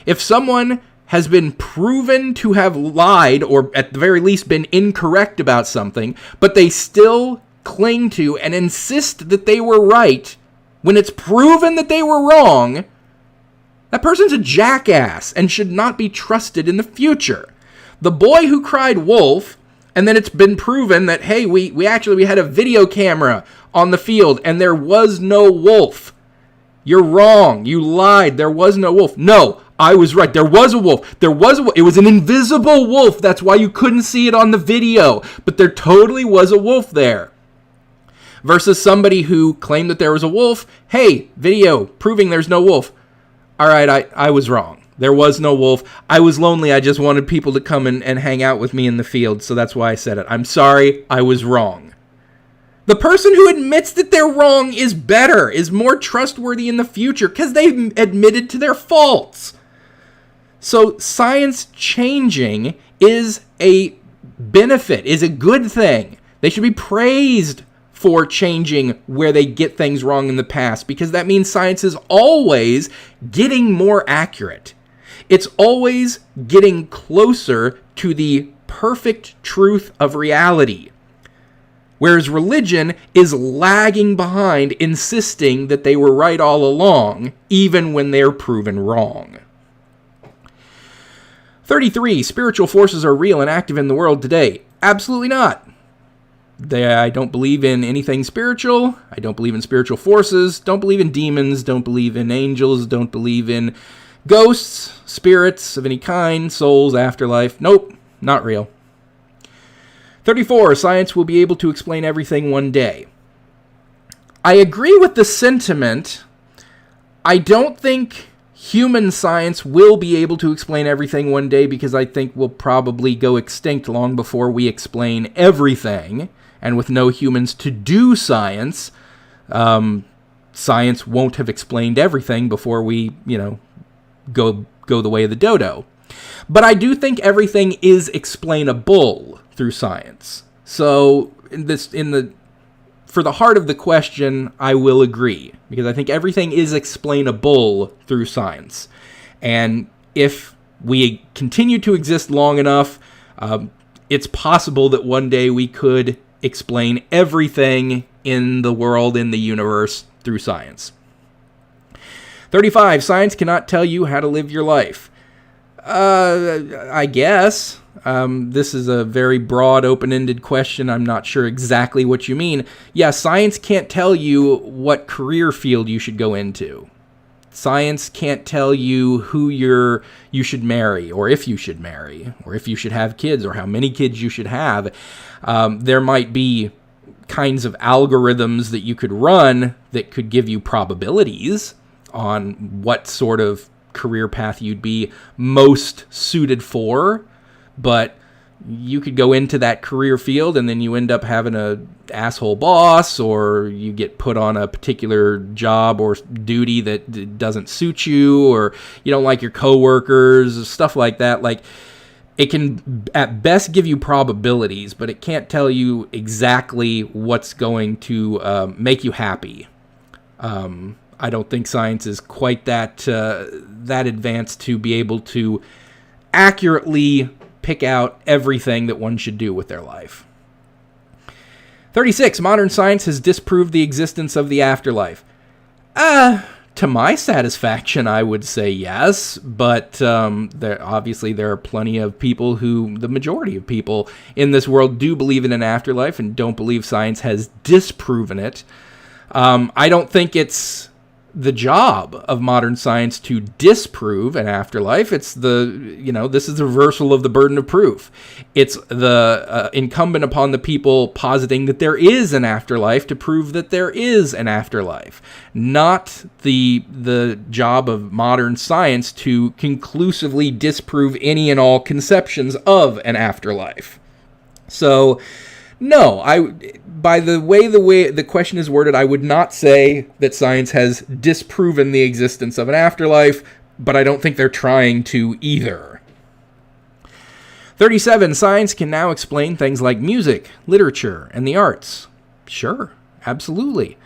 If someone has been proven to have lied, or at the very least been incorrect about something, but they still cling to and insist that they were right when it's proven that they were wrong, that person's a jackass and should not be trusted in the future. The boy who cried wolf, and then it's been proven that, hey, we had a video camera on the field and there was no wolf. You're wrong. You lied. There was no wolf. No, I was right. There was a wolf. It was an invisible wolf. That's why you couldn't see it on the video. But there totally was a wolf there. Versus somebody who claimed that there was a wolf. Hey, video proving there's no wolf. All right, I was wrong. There was no wolf. I was lonely. I just wanted people to come and hang out with me in the field. So that's why I said it. I'm sorry. I was wrong. The person who admits that they're wrong is better, is more trustworthy in the future because they admitted to their faults. So science changing is a benefit, is a good thing. They should be praised for changing where they get things wrong in the past, because that means science is always getting more accurate. It's always getting closer to the perfect truth of reality. Whereas religion is lagging behind, insisting that they were right all along, even when they're proven wrong. 33. Spiritual forces are real and active in the world today. Absolutely not. I don't believe in anything spiritual. I don't believe in spiritual forces. Don't believe in demons. Don't believe in angels. Don't believe in ghosts, spirits of any kind, souls, afterlife. Nope, not real. 34. Science will be able to explain everything one day. I agree with the sentiment. I don't think human science will be able to explain everything one day, because I think we'll probably go extinct long before we explain everything. And with no humans to do science, science won't have explained everything before we, go the way of the dodo. But I do think everything is explainable through science. So for the heart of the question, I will agree, because I think everything is explainable through science. And if we continue to exist long enough, it's possible that one day we could explain everything in the world, in the universe, through science. 35, science cannot tell you how to live your life. I guess. This is a very broad, open-ended question. I'm not sure exactly what you mean. Yeah, science can't tell you what career field you should go into. Science can't tell you who you should marry, or if you should marry, or if you should have kids, or how many kids you should have. There might be kinds of algorithms that you could run that could give you probabilities on what sort of career path you'd be most suited for, but you could go into that career field and then you end up having a asshole boss, or you get put on a particular job or duty that doesn't suit you, or you don't like your coworkers, stuff like that. Like, it can at best give you probabilities, but it can't tell you exactly what's going to make you happy. I don't think science is quite that advanced to be able to accurately pick out everything that one should do with their life. 36. Modern science has disproved the existence of the afterlife. To my satisfaction, I would say yes, but there are plenty of people the majority of people in this world do believe in an afterlife and don't believe science has disproven it. I don't think it's the job of modern science to disprove an afterlife. It's this is the reversal of the burden of proof. It's the incumbent upon the people positing that there is an afterlife to prove that there is an afterlife, not the job of modern science to conclusively disprove any and all conceptions of an afterlife. So, no, by the way the question is worded, I would not say that science has disproven the existence of an afterlife, but I don't think they're trying to either. 37, science can now explain things like music, literature, and the arts. Sure, absolutely.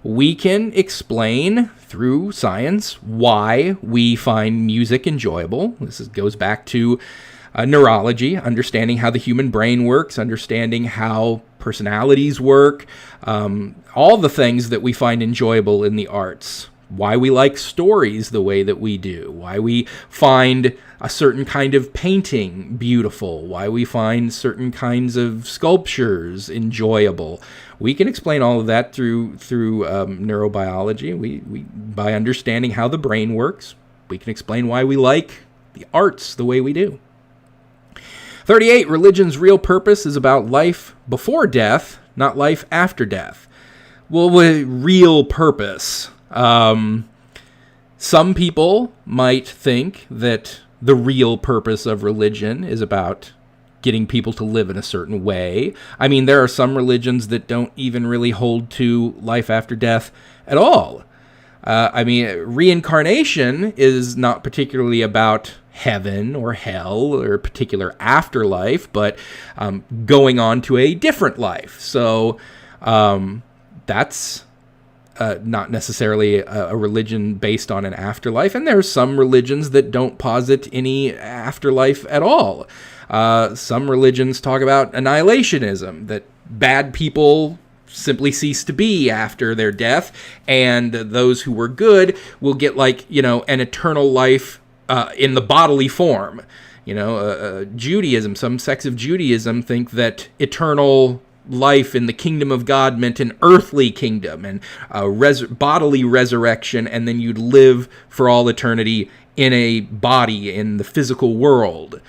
We can explain through science why we find music enjoyable. This goes back to neurology, understanding how the human brain works, understanding how personalities work, all the things that we find enjoyable in the arts, why we like stories the way that we do, why we find a certain kind of painting beautiful, why we find certain kinds of sculptures enjoyable. We can explain all of that through neurobiology. We by understanding how the brain works, we can explain why we like the arts the way we do. 38, religion's real purpose is about life before death, not life after death. Well, real purpose. Some people might think that the real purpose of religion is about getting people to live in a certain way. I mean, there are some religions that don't even really hold to life after death at all. Reincarnation is not particularly about heaven or hell or a particular afterlife, but going on to a different life. So that's not necessarily a religion based on an afterlife. And there are some religions that don't posit any afterlife at all. Some religions talk about annihilationism, that bad people simply cease to be after their death, and those who were good will get an eternal life in the bodily form. Judaism, some sects of Judaism think that eternal life in the kingdom of God meant an earthly kingdom and bodily resurrection, and then you'd live for all eternity in a body in the physical world.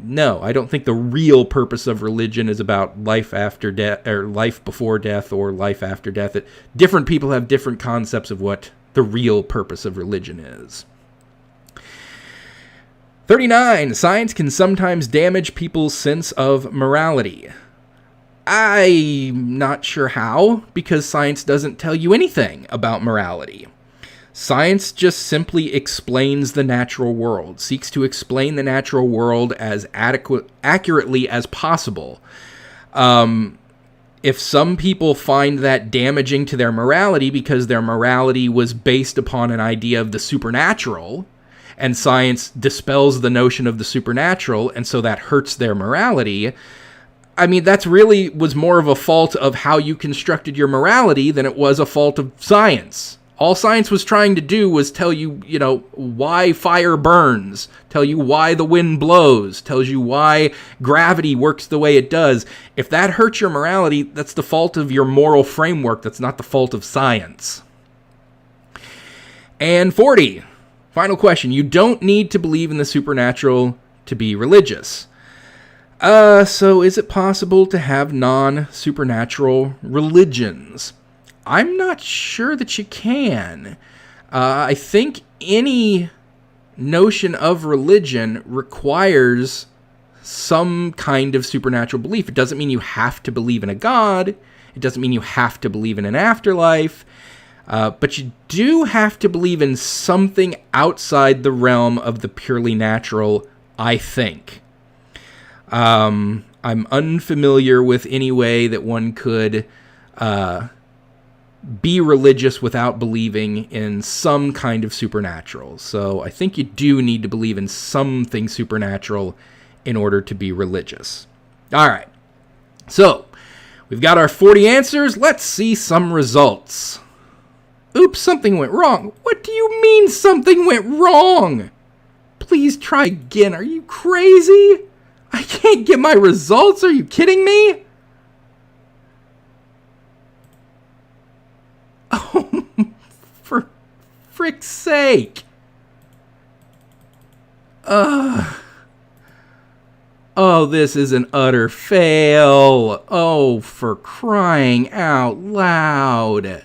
No, I don't think the real purpose of religion is about life after death, or life before death, or life after death. Different people have different concepts of what the real purpose of religion is. 39, science can sometimes damage people's sense of morality. I'm not sure how, because science doesn't tell you anything about morality. Science just simply explains the natural world, seeks to explain the natural world as accurately as possible. If some people find that damaging to their morality because their morality was based upon an idea of the supernatural, and science dispels the notion of the supernatural, and so that hurts their morality, I mean, that's really was more of a fault of how you constructed your morality than it was a fault of science. All science was trying to do was tell you, why fire burns, tell you why the wind blows, tells you why gravity works the way it does. If that hurts your morality, that's the fault of your moral framework. That's not the fault of science. And 40, final question. You don't need to believe in the supernatural to be religious. So is it possible to have non-supernatural religions? I'm not sure that you can. I think any notion of religion requires some kind of supernatural belief. It doesn't mean you have to believe in a god. It doesn't mean you have to believe in an afterlife. But you do have to believe in something outside the realm of the purely natural, I think. I'm unfamiliar with any way that one could be religious without believing in some kind of supernatural. So I think you do need to believe in something supernatural in order to be religious. All right. So we've got our 40 answers. Let's see some results. Oops, something went wrong. What do you mean something went wrong? Please try again. Are you crazy? I can't get my results. Are you kidding me? Oh, for frick's sake. Oh, this is an utter fail. Oh, for crying out loud.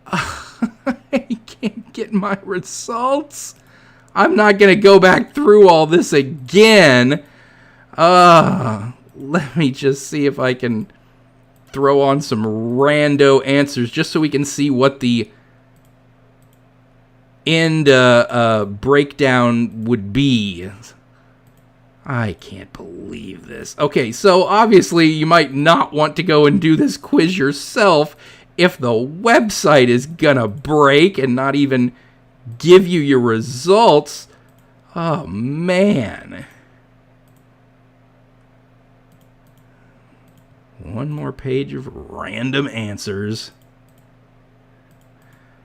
I can't get my results. I'm not going to go back through all this again. Let me just see if I can throw on some rando answers just so we can see what the end breakdown would be. I can't believe this. Okay, so obviously you might not want to go and do this quiz yourself if the website is gonna break and not even give you your results. Oh, man. One more page of random answers.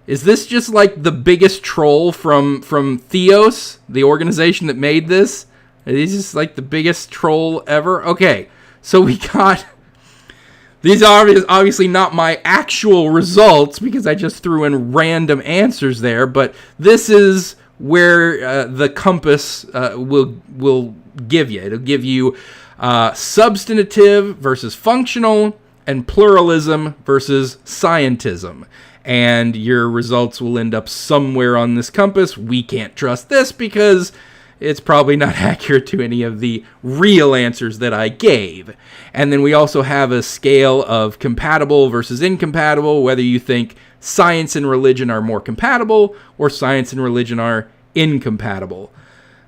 Is this just like the biggest troll from Theos, the organization that made this? Is this like the biggest troll ever? Okay, so we got... These are obviously not my actual results because I just threw in random answers there, but this is where the compass will give you. It'll give you substantive versus functional and pluralism versus scientism. And your results will end up somewhere on this compass. We can't trust this because it's probably not accurate to any of the real answers that I gave. And then we also have a scale of compatible versus incompatible, whether you think science and religion are more compatible or science and religion are incompatible.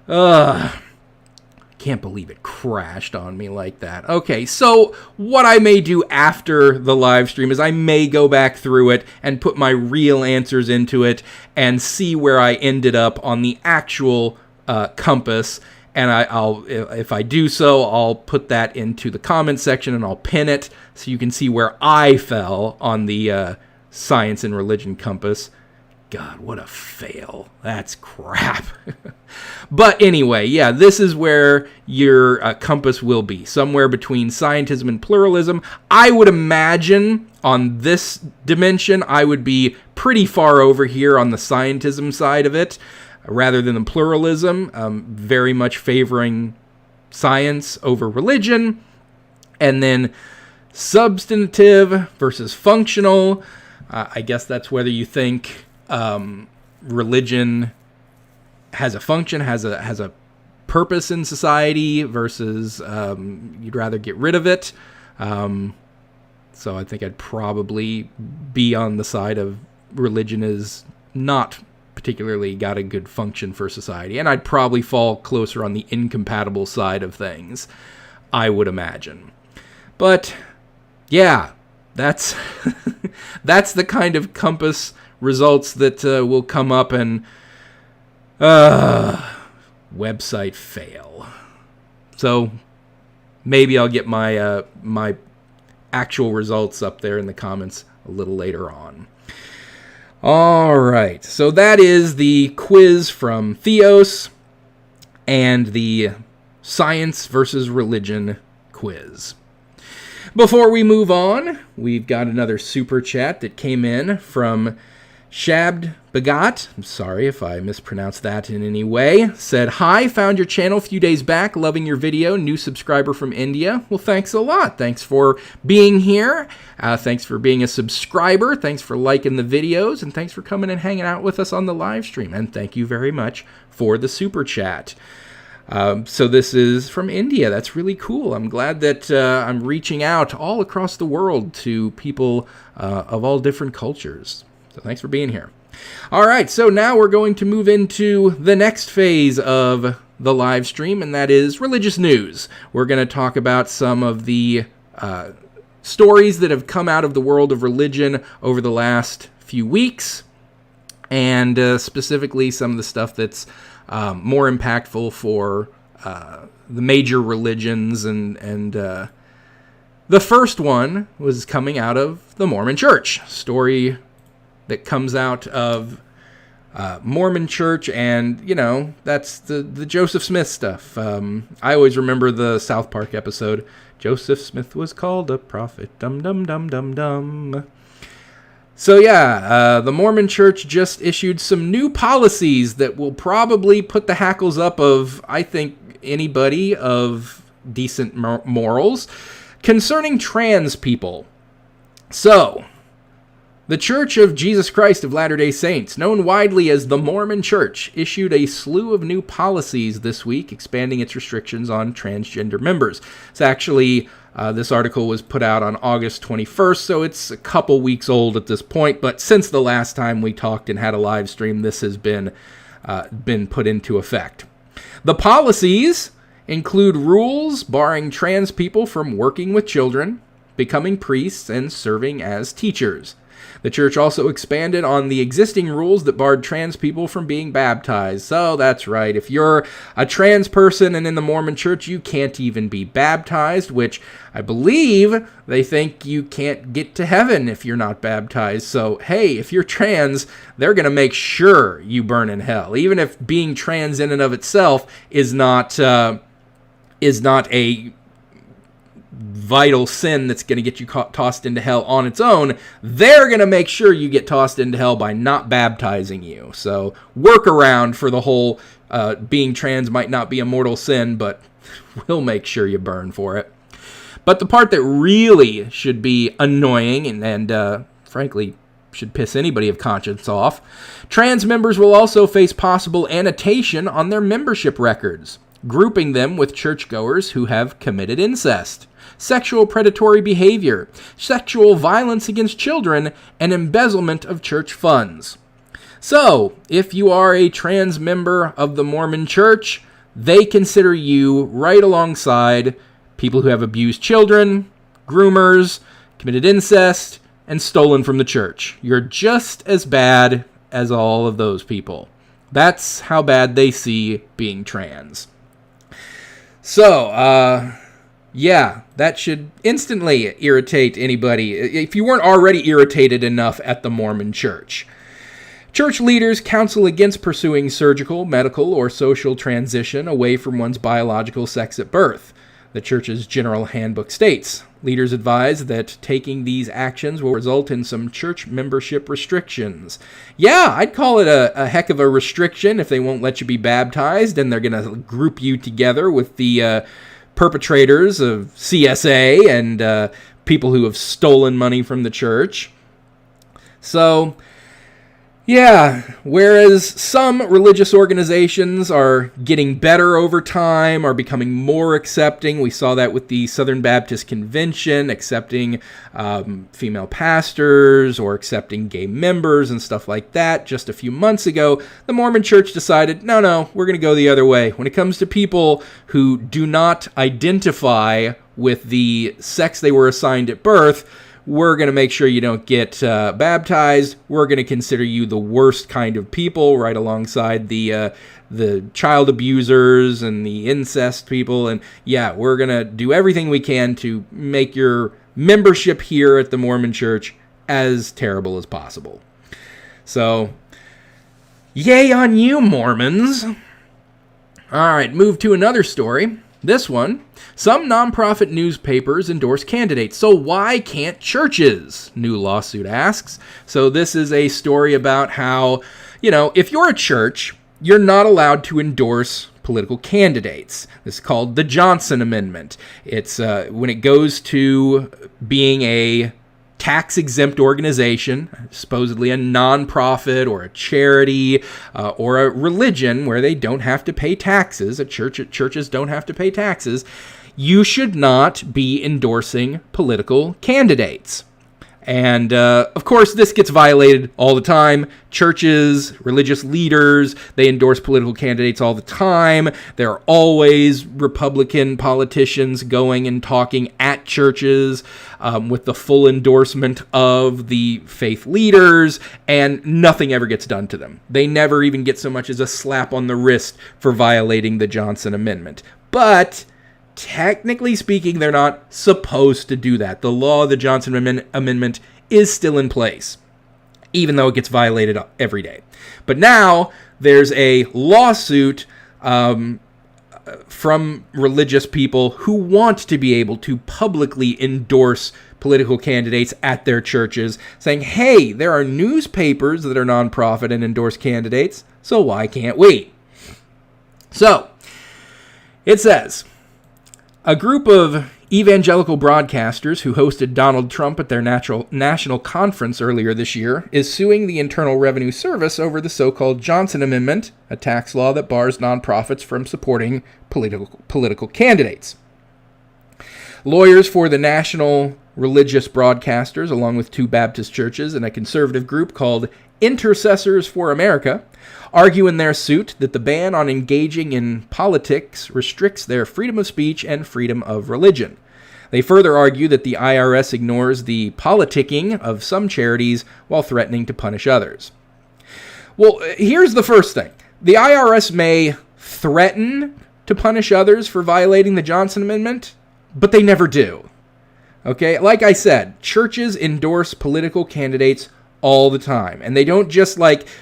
Can't believe it crashed on me like that. Okay, so what I may do after the live stream is I may go back through it and put my real answers into it and see where I ended up on the actual compass, and I'll if I do so, I'll put that into the comment section and I'll pin it so you can see where I fell on the science and religion compass. God, what a fail. That's crap. But anyway, yeah, this is where your compass will be, somewhere between scientism and pluralism. I would imagine on this dimension, I would be pretty far over here on the scientism side of it, rather than the pluralism, very much favoring science over religion. And then substantive versus functional. I guess that's whether you think religion has a function, has a purpose in society versus you'd rather get rid of it. So I think I'd probably be on the side of religion is not particularly got a good function for society. And I'd probably fall closer on the incompatible side of things, I would imagine. But yeah, that's that's the kind of compass results that will come up, and website fail. So maybe I'll get my my actual results up there in the comments a little later on. All right, so that is the quiz from Theos and the science versus religion quiz. Before we move on, we've got another super chat that came in from Shabd Bagat. I'm sorry if I mispronounced that in any way. Said, hi, found your channel a few days back, loving your video, new subscriber from India. Well, thanks a lot. Thanks for being here. Thanks for being a subscriber. Thanks for liking the videos. And thanks for coming and hanging out with us on the live stream. And thank you very much for the super chat. So this is from India. That's really cool. I'm glad that I'm reaching out all across the world to people of all different cultures. So thanks for being here. All right, so now we're going to move into the next phase of the live stream, and that is religious news. We're going to talk about some of the stories that have come out of the world of religion over the last few weeks, and specifically some of the stuff that's more impactful for the major religions. And the first one was coming out of the Mormon Church. Story that comes out of Mormon Church, and, you know, that's the Joseph Smith stuff. I always remember the South Park episode, Joseph Smith was called a prophet, dum dum dum dum dum. So yeah, the Mormon Church just issued some new policies that will probably put the hackles up of, I think, anybody of decent morals concerning trans people. So, the Church of Jesus Christ of Latter-day Saints, known widely as the Mormon Church, issued a slew of new policies this week, expanding its restrictions on transgender members. It's actually, this article was put out on August 21st, so it's a couple weeks old at this point, but since the last time we talked and had a live stream, this has been put into effect. The policies include rules barring trans people from working with children, becoming priests, and serving as teachers. The church also expanded on the existing rules that barred trans people from being baptized. So that's right, if you're a trans person and in the Mormon Church, you can't even be baptized, which I believe they think you can't get to heaven if you're not baptized. So hey, if you're trans, they're going to make sure you burn in hell, even if being trans in and of itself is not a vital sin that's going to get you tossed into hell on its own. They're going to make sure you get tossed into hell by not baptizing you. So work around for the whole being trans might not be a mortal sin, but we'll make sure you burn for it. But the part that really should be annoying and frankly should piss anybody of conscience off, trans members will also face possible annotation on their membership records, grouping them with churchgoers who have committed incest, sexual predatory behavior, sexual violence against children, and embezzlement of church funds. So, if you are a trans member of the Mormon Church, they consider you right alongside people who have abused children, groomers, committed incest, and stolen from the church. You're just as bad as all of those people. That's how bad they see being trans. So, yeah, that should instantly irritate anybody, if you weren't already irritated enough at the Mormon Church. Church leaders counsel against pursuing surgical, medical, or social transition away from one's biological sex at birth. The Church's General Handbook states, leaders advise that taking these actions will result in some church membership restrictions. Yeah, I'd call it a heck of a restriction if they won't let you be baptized and they're going to group you together with the perpetrators of CSA and people who have stolen money from the church. So, yeah, whereas some religious organizations are getting better over time, are becoming more accepting. We saw that with the Southern Baptist Convention, accepting female pastors or accepting gay members and stuff like that. Just a few months ago, the Mormon Church decided, no, we're going to go the other way. When it comes to people who do not identify with the sex they were assigned at birth, we're going to make sure you don't get baptized. We're going to consider you the worst kind of people, right alongside the child abusers and the incest people. And yeah, we're going to do everything we can to make your membership here at the Mormon Church as terrible as possible. So, yay on you, Mormons. All right, move to another story. This one, some nonprofit newspapers endorse candidates, so why can't churches? New lawsuit asks. So this is a story about how, if you're a church, you're not allowed to endorse political candidates. This is called the Johnson Amendment. It's when it goes to being a tax-exempt organization, supposedly a nonprofit or a charity or a religion where they don't have to pay taxes. Churches don't have to pay taxes. You should not be endorsing political candidates. And, of course, this gets violated all the time. Churches, religious leaders, they endorse political candidates all the time. There are always Republican politicians going and talking at churches with the full endorsement of the faith leaders, and nothing ever gets done to them. They never even get so much as a slap on the wrist for violating the Johnson Amendment. But technically speaking, they're not supposed to do that. The law of the Johnson Amendment is still in place, even though it gets violated every day. But now there's a lawsuit from religious people who want to be able to publicly endorse political candidates at their churches, saying, hey, there are newspapers that are nonprofit and endorse candidates, so why can't we? So, it says, a group of evangelical broadcasters who hosted Donald Trump at their national conference earlier this year is suing the Internal Revenue Service over the so-called Johnson Amendment, a tax law that bars nonprofits from supporting political candidates. Lawyers for the national religious broadcasters, along with 2 Baptist churches and a conservative group called Intercessors for America, argue in their suit that the ban on engaging in politics restricts their freedom of speech and freedom of religion. They further argue that the IRS ignores the politicking of some charities while threatening to punish others. Well, here's the first thing. The IRS may threaten to punish others for violating the Johnson Amendment, but they never do. Okay, like I said, churches endorse political candidates all the time. And they don't just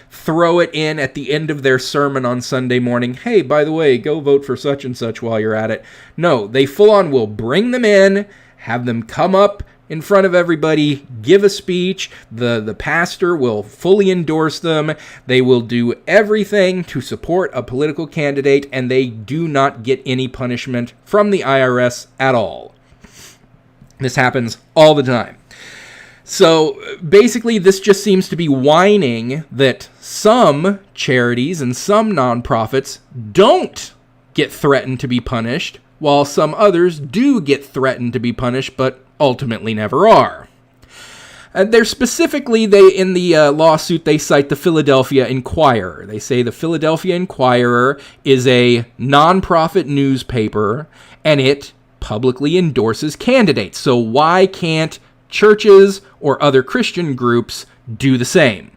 throw it in at the end of their sermon on Sunday morning. Hey, by the way, go vote for such and such while you're at it. No, they full on will bring them in, have them come up in front of everybody, give a speech. The pastor will fully endorse them. They will do everything to support a political candidate, and they do not get any punishment from the IRS at all. This happens all the time. So basically, this just seems to be whining that some charities and some nonprofits don't get threatened to be punished, while some others do get threatened to be punished, but ultimately never are. In the lawsuit, they cite the Philadelphia Inquirer. They say the Philadelphia Inquirer is a nonprofit newspaper, and it publicly endorses candidates. So why can't churches or other Christian groups do the same?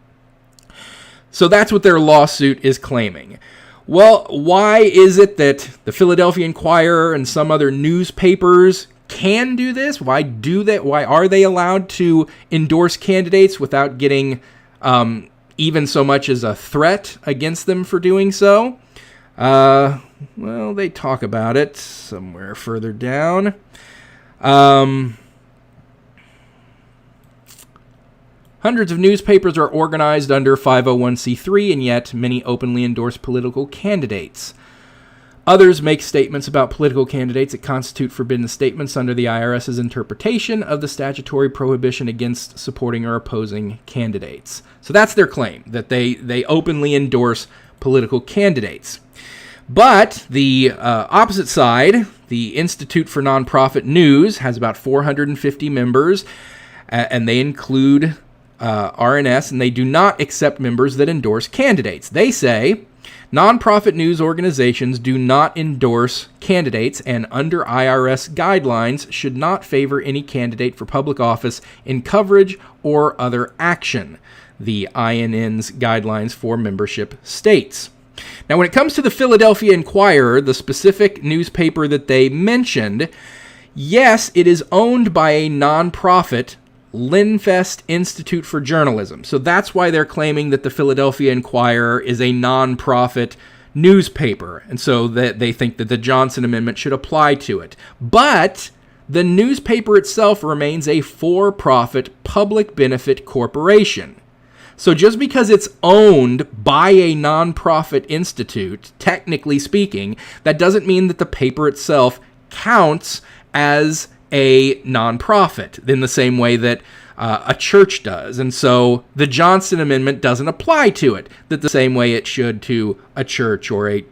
So that's what their lawsuit is claiming. Well, why is it that the Philadelphia Inquirer and some other newspapers can do this? Why do that? Why are they allowed to endorse candidates without getting even so much as a threat against them for doing so? Well, they talk about it somewhere further down. Hundreds of newspapers are organized under 501c3, and yet many openly endorse political candidates. Others make statements about political candidates that constitute forbidden statements under the IRS's interpretation of the statutory prohibition against supporting or opposing candidates. So that's their claim, that they openly endorse political candidates. But the opposite side, the Institute for Nonprofit News, has about 450 members, and they include RNS, and they do not accept members that endorse candidates. They say nonprofit news organizations do not endorse candidates, and under IRS guidelines should not favor any candidate for public office in coverage or other action, the INN's guidelines for membership states. Now, when it comes to the Philadelphia Inquirer, the specific newspaper that they mentioned, yes, it is owned by a nonprofit Linfest Institute for Journalism. So that's why they're claiming that the Philadelphia Inquirer is a non-profit newspaper, and so that they think that the Johnson Amendment should apply to it. But the newspaper itself remains a for-profit public benefit corporation. So just because it's owned by a non-profit institute, technically speaking, that doesn't mean that the paper itself counts as a non-profit in the same way that a church does. And so the Johnson Amendment doesn't apply to it the same way it should to a church or a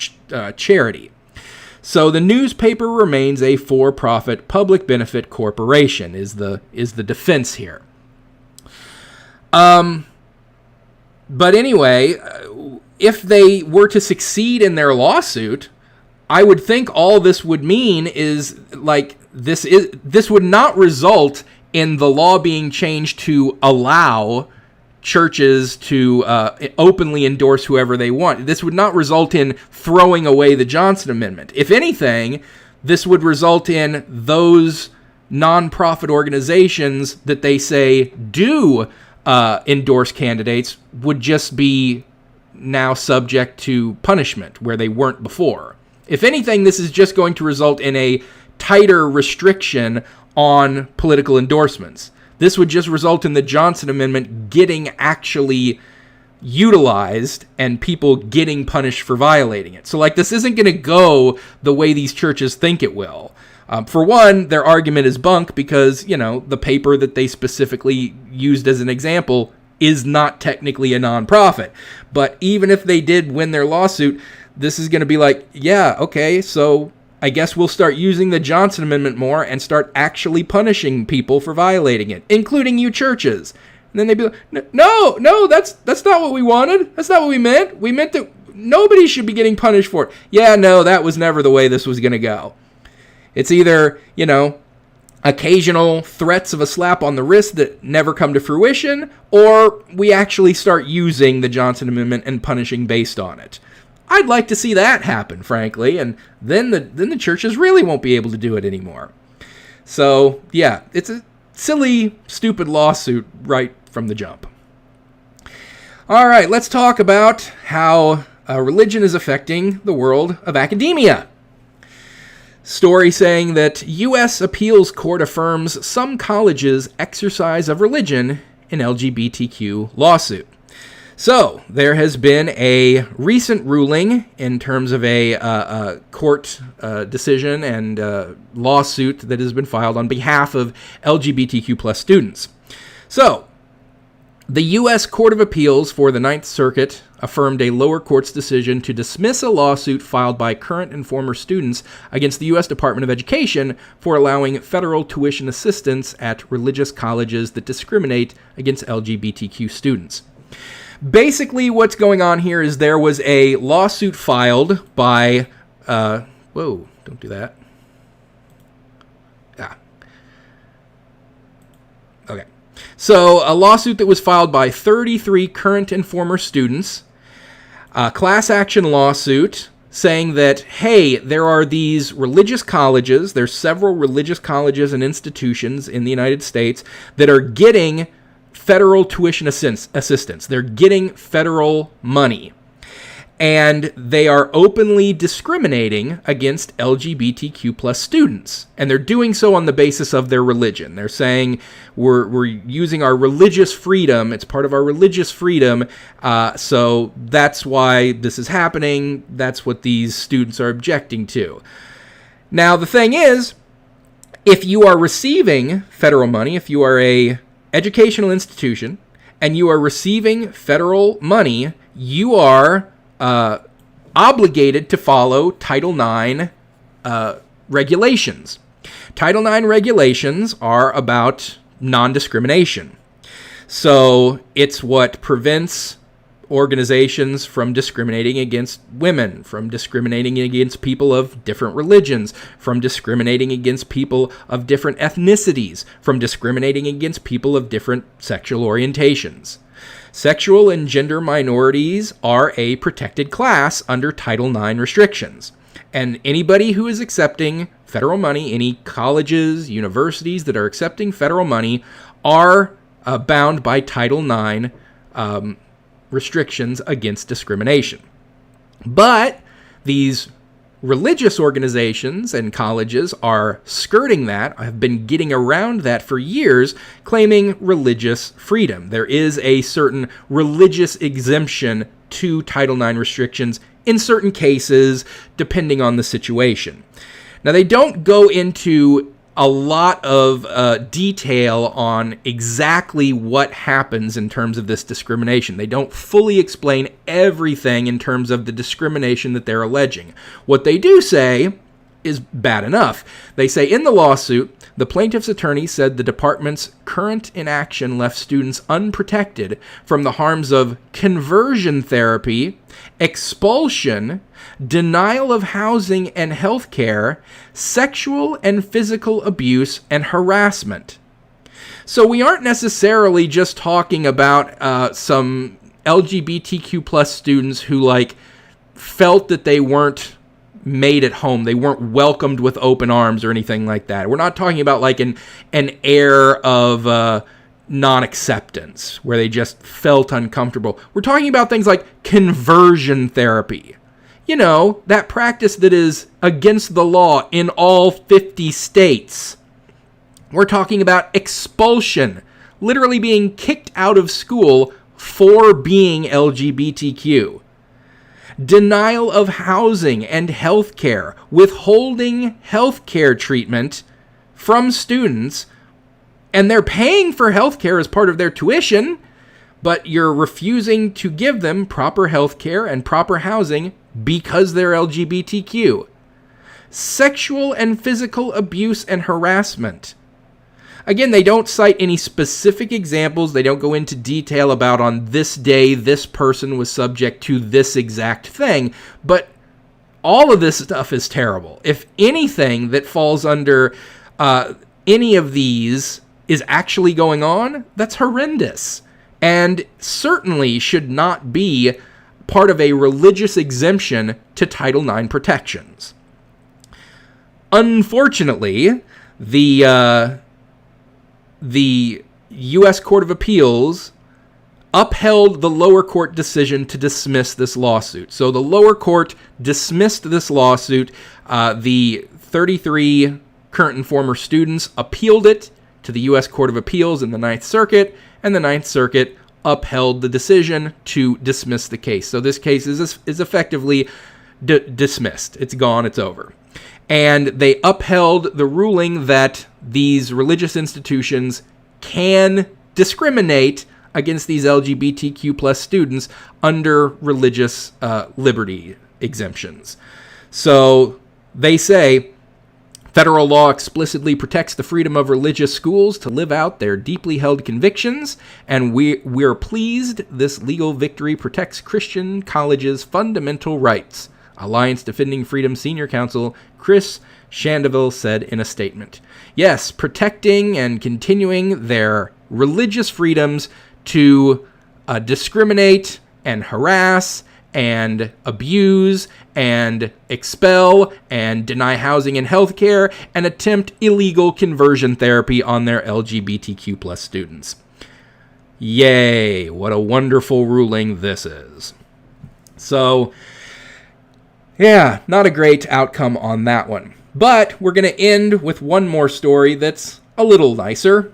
charity. So the newspaper remains a for-profit public benefit corporation is the defense here. But anyway, if they were to succeed in their lawsuit, I would think all this would mean is like this would not result in the law being changed to allow churches to openly endorse whoever they want. This would not result in throwing away the Johnson Amendment. If anything, this would result in those nonprofit organizations that they say do endorse candidates would just be now subject to punishment where they weren't before. If anything, this is just going to result in a tighter restriction on political endorsements. This would just result in the Johnson Amendment getting actually utilized and people getting punished for violating it. So this isn't going to go the way these churches think it will. For one, their argument is bunk because, the paper that they specifically used as an example is not technically a nonprofit. But even if they did win their lawsuit, this is going to be like, yeah, okay, so I guess we'll start using the Johnson Amendment more and start actually punishing people for violating it, including you churches. And then they'd be like, no, that's not what we wanted. That's not what we meant. We meant that nobody should be getting punished for it. Yeah, no, that was never the way this was going to go. It's either, occasional threats of a slap on the wrist that never come to fruition, or we actually start using the Johnson Amendment and punishing based on it. I'd like to see that happen, frankly, and then the churches really won't be able to do it anymore. So, yeah, it's a silly, stupid lawsuit right from the jump. All right, let's talk about how religion is affecting the world of academia. Story saying that U.S. Appeals Court affirms some colleges' exercise of religion in LGBTQ lawsuit. So, there has been a recent ruling in terms of a court decision and lawsuit that has been filed on behalf of LGBTQ plus students. So, the U.S. Court of Appeals for the Ninth Circuit affirmed a lower court's decision to dismiss a lawsuit filed by current and former students against the U.S. Department of Education for allowing federal tuition assistance at religious colleges that discriminate against LGBTQ students. Basically, what's going on here is there was a lawsuit filed by... whoa, don't do that. Okay. So, a lawsuit that was filed by 33 current and former students, a class action lawsuit saying that, hey, there are these religious colleges, there's several religious colleges and institutions in the United States that are getting federal tuition assistance. They're getting federal money. And they are openly discriminating against LGBTQ plus students. And they're doing so on the basis of their religion. They're saying, we're using our religious freedom. It's part of our religious freedom. So that's why this is happening. That's what these students are objecting to. Now, the thing is, if you are receiving federal money, if you are a educational institution, and you are receiving federal money, you are obligated to follow Title IX regulations. Title IX regulations are about non-discrimination. So it's what prevents organizations from discriminating against women, from discriminating against people of different religions, from discriminating against people of different ethnicities, from discriminating against people of different sexual orientations. Sexual and gender minorities are a protected class under Title IX restrictions. And anybody who is accepting federal money, any colleges, universities that are accepting federal money, are bound by Title IX restrictions against discrimination. But these religious organizations and colleges are skirting that, have been getting around that for years, claiming religious freedom. There is a certain religious exemption to Title IX restrictions in certain cases, depending on the situation. Now, they don't go into a lot of detail on exactly what happens in terms of this discrimination. They don't fully explain everything in terms of the discrimination that they're alleging. What they do say is bad enough. They say in the lawsuit, the plaintiff's attorney said the department's current inaction left students unprotected from the harms of conversion therapy, expulsion, denial of housing and health care, sexual and physical abuse, and harassment. So we aren't necessarily just talking about some LGBTQ plus students who felt that they weren't made at home. They weren't welcomed with open arms or anything like that. We're not talking about an air of non-acceptance where they just felt uncomfortable. We're talking about things like conversion therapy. You know, that practice that is against the law in all 50 states. We're talking about expulsion, literally being kicked out of school for being LGBTQ. Denial of housing and health care, withholding health care treatment from students, and they're paying for health care as part of their tuition, but you're refusing to give them proper health care and proper housing because they're LGBTQ. Sexual and physical abuse and harassment. Again, they don't cite any specific examples. They don't go into detail about on this day this person was subject to this exact thing. But all of this stuff is terrible. If anything that falls under any of these is actually going on, that's horrendous. And certainly should not be part of a religious exemption to Title IX protections. Unfortunately, the U.S. Court of Appeals upheld the lower court decision to dismiss this lawsuit. So the lower court dismissed this lawsuit. The 33 current and former students appealed it to the U.S. Court of Appeals in the Ninth Circuit, and the Ninth Circuit upheld the decision to dismiss the case. So this case is effectively dismissed. It's gone. It's over. And they upheld the ruling that these religious institutions can discriminate against these LGBTQ plus students under religious liberty exemptions. So they say federal law explicitly protects the freedom of religious schools to live out their deeply held convictions, and we're pleased this legal victory protects Christian colleges' fundamental rights. Alliance Defending Freedom Senior Counsel Chris Shandeville said in a statement. Yes, protecting and continuing their religious freedoms to discriminate and harass and abuse and expel and deny housing and health care and attempt illegal conversion therapy on their LGBTQ plus students. Yay, what a wonderful ruling this is. So, yeah, not a great outcome on that one. But we're going to end with one more story that's a little nicer.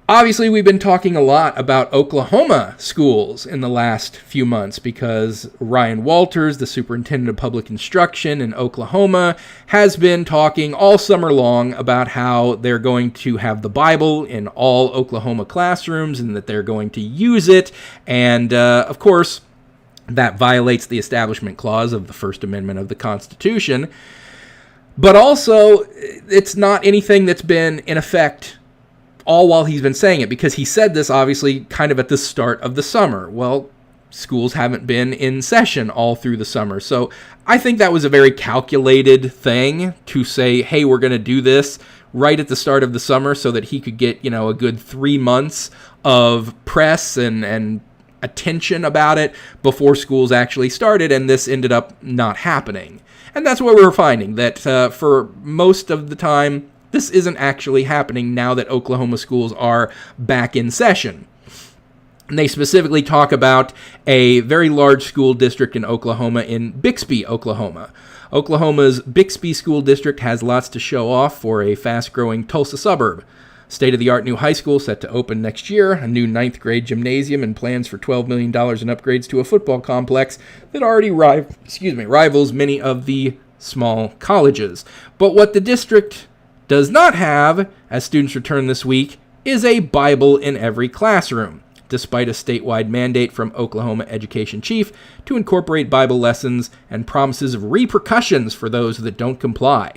Obviously, we've been talking a lot about Oklahoma schools in the last few months because Ryan Walters, the superintendent of public instruction in Oklahoma, has been talking all summer long about how they're going to have the Bible in all Oklahoma classrooms and that they're going to use it. And, of course, that violates the Establishment Clause of the First Amendment of the Constitution. But also, it's not anything that's been in effect all while he's been saying it, because he said this obviously kind of at the start of the summer. Well, schools haven't been in session all through the summer. So I think that was a very calculated thing to say, hey, we're going to do this right at the start of the summer so that he could get, a good 3 months of press and attention about it before schools actually started, and this ended up not happening. And that's what we were finding, that for most of the time, this isn't actually happening now that Oklahoma schools are back in session. And they specifically talk about a very large school district in Oklahoma, in Bixby, Oklahoma. Oklahoma's Bixby School District has lots to show off for a fast-growing Tulsa suburb. State-of-the-art new high school set to open next year, a new 9th grade gymnasium, and plans for $12 million in upgrades to a football complex that already rivals many of the small colleges. But what the district does not have, as students return this week, is a Bible in every classroom, despite a statewide mandate from Oklahoma education chief to incorporate Bible lessons and promises of repercussions for those that don't comply.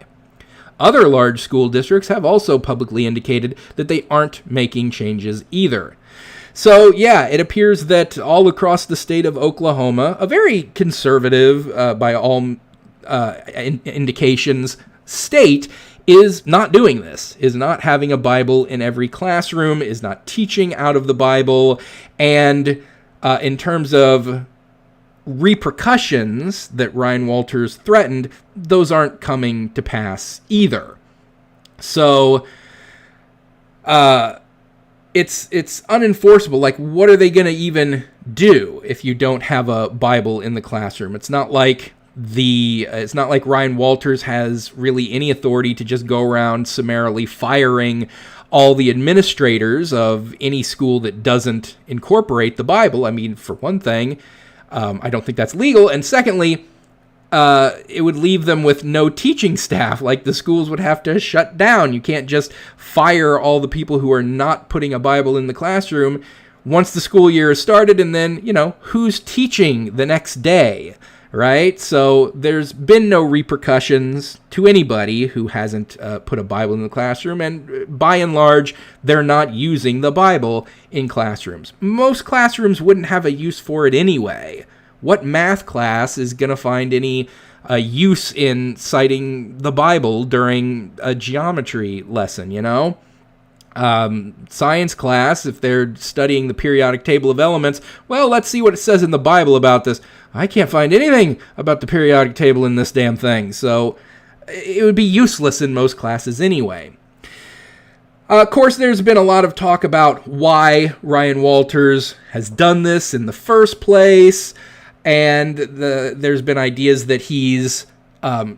Other large school districts have also publicly indicated that they aren't making changes either. So, yeah, it appears that all across the state of Oklahoma, a very conservative, by all indications, state is not doing this, is not having a Bible in every classroom, is not teaching out of the Bible, and in terms of repercussions that Ryan Walters threatened, those aren't coming to pass either. So, it's unenforceable. Like, what are they going to even do if you don't have a Bible in the classroom? It's not like Ryan Walters has really any authority to just go around summarily firing all the administrators of any school that doesn't incorporate the Bible. I mean, for one thing, I don't think that's legal. And secondly, it would leave them with no teaching staff. Like, the schools would have to shut down. You can't just fire all the people who are not putting a Bible in the classroom once the school year is started, and then, who's teaching the next day, right? So there's been no repercussions to anybody who hasn't put a Bible in the classroom, and by and large, they're not using the Bible in classrooms. Most classrooms wouldn't have a use for it anyway. What math class is going to find any use in citing the Bible during a geometry lesson, Science class, if they're studying the periodic table of elements, well, let's see what it says in the Bible about this. I can't find anything about the periodic table in this damn thing, so it would be useless in most classes anyway. Of course, there's been a lot of talk about why Ryan Walters has done this in the first place, and there's been ideas that he's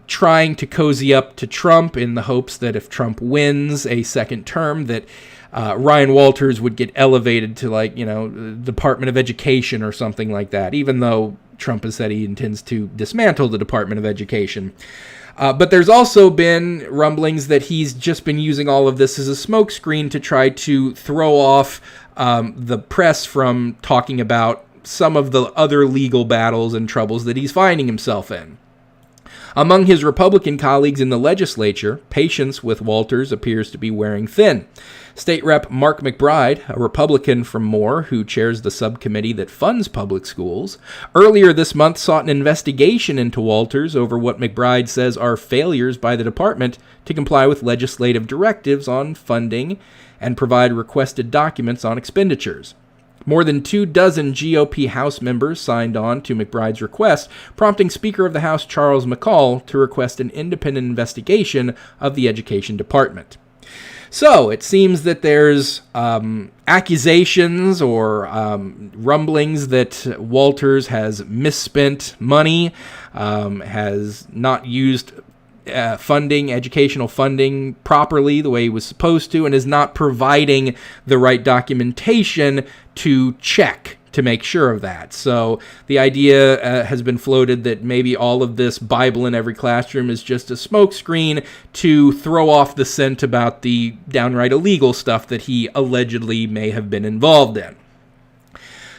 trying to cozy up to Trump in the hopes that if Trump wins a second term, that Ryan Walters would get elevated to, Department of Education or something like that, even though Trump has said he intends to dismantle the Department of Education. But there's also been rumblings that he's just been using all of this as a smokescreen to try to throw off the press from talking about some of the other legal battles and troubles that he's finding himself in. Among his Republican colleagues in the legislature, patience with Walters appears to be wearing thin. State Rep Mark McBride, a Republican from Moore who chairs the subcommittee that funds public schools, earlier this month sought an investigation into Walters over what McBride says are failures by the department to comply with legislative directives on funding and provide requested documents on expenditures. More than 24 GOP House members signed on to McBride's request, prompting Speaker of the House Charles McCall to request an independent investigation of the Education Department. So, it seems that there's accusations or rumblings that Walters has misspent money, has not used educational funding properly the way he was supposed to, and is not providing the right documentation to check to make sure of that. So the idea has been floated that maybe all of this Bible in every classroom is just a smokescreen to throw off the scent about the downright illegal stuff that he allegedly may have been involved in.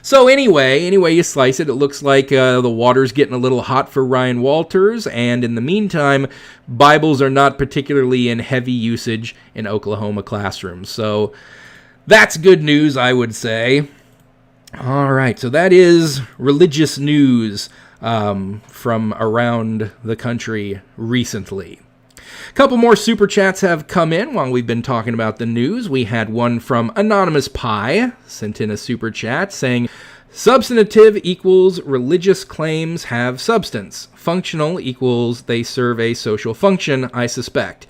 So anyway you slice it, it looks like the water's getting a little hot for Ryan Walters, and in the meantime, Bibles are not particularly in heavy usage in Oklahoma classrooms. So that's good news, I would say. All right, so that is religious news from around the country recently. A couple more super chats have come in while we've been talking about the news. We had one from Anonymous Pie, sent in a super chat saying, substantive equals religious claims have substance. Functional equals they serve a social function, I suspect.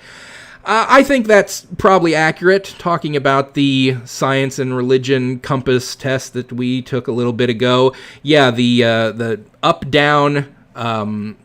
I think that's probably accurate, talking about the science and religion compass test that we took a little bit ago. Yeah, the up-down, the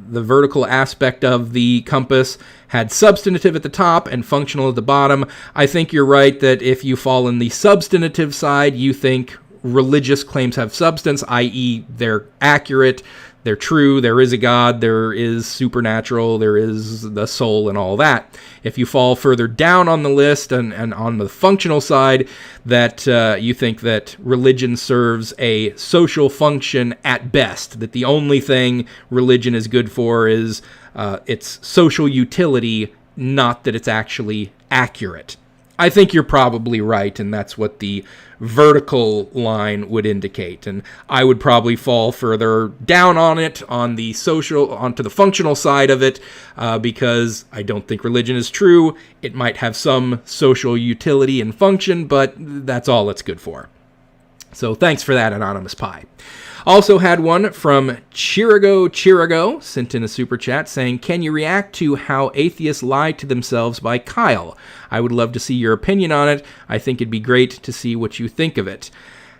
vertical aspect of the compass had substantive at the top and functional at the bottom. I think you're right that if you fall in the substantive side, you think religious claims have substance, i.e. they're accurate, they're true, there is a God, there is supernatural, there is the soul and all that. If you fall further down on the list and on the functional side, that you think that religion serves a social function at best, that the only thing religion is good for is its social utility, not that it's actually accurate. I think you're probably right, and that's what the vertical line would indicate. And I would probably fall further down on it, on the social, onto the functional side of it, because I don't think religion is true. It might have some social utility and function, but that's all it's good for. So thanks for that, Anonymous Pie. Also had one from Chirigo, sent in a super chat saying, "Can you react to How Atheists Lie to Themselves by Kyle? I would love to see your opinion on it. I think it'd be great to see what you think of it."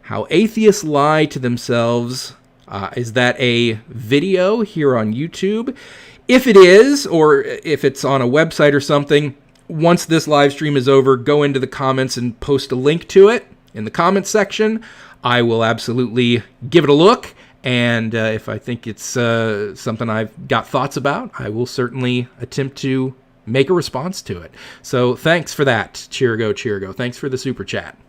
How Atheists Lie to Themselves, is that a video here on YouTube? If it is, or if it's on a website or something, once this live stream is over, go into the comments and post a link to it in the comments section. I will absolutely give it a look, and if I think it's something I've got thoughts about, I will certainly attempt to make a response to it. So thanks for that, Chirigo. Thanks for the super chat.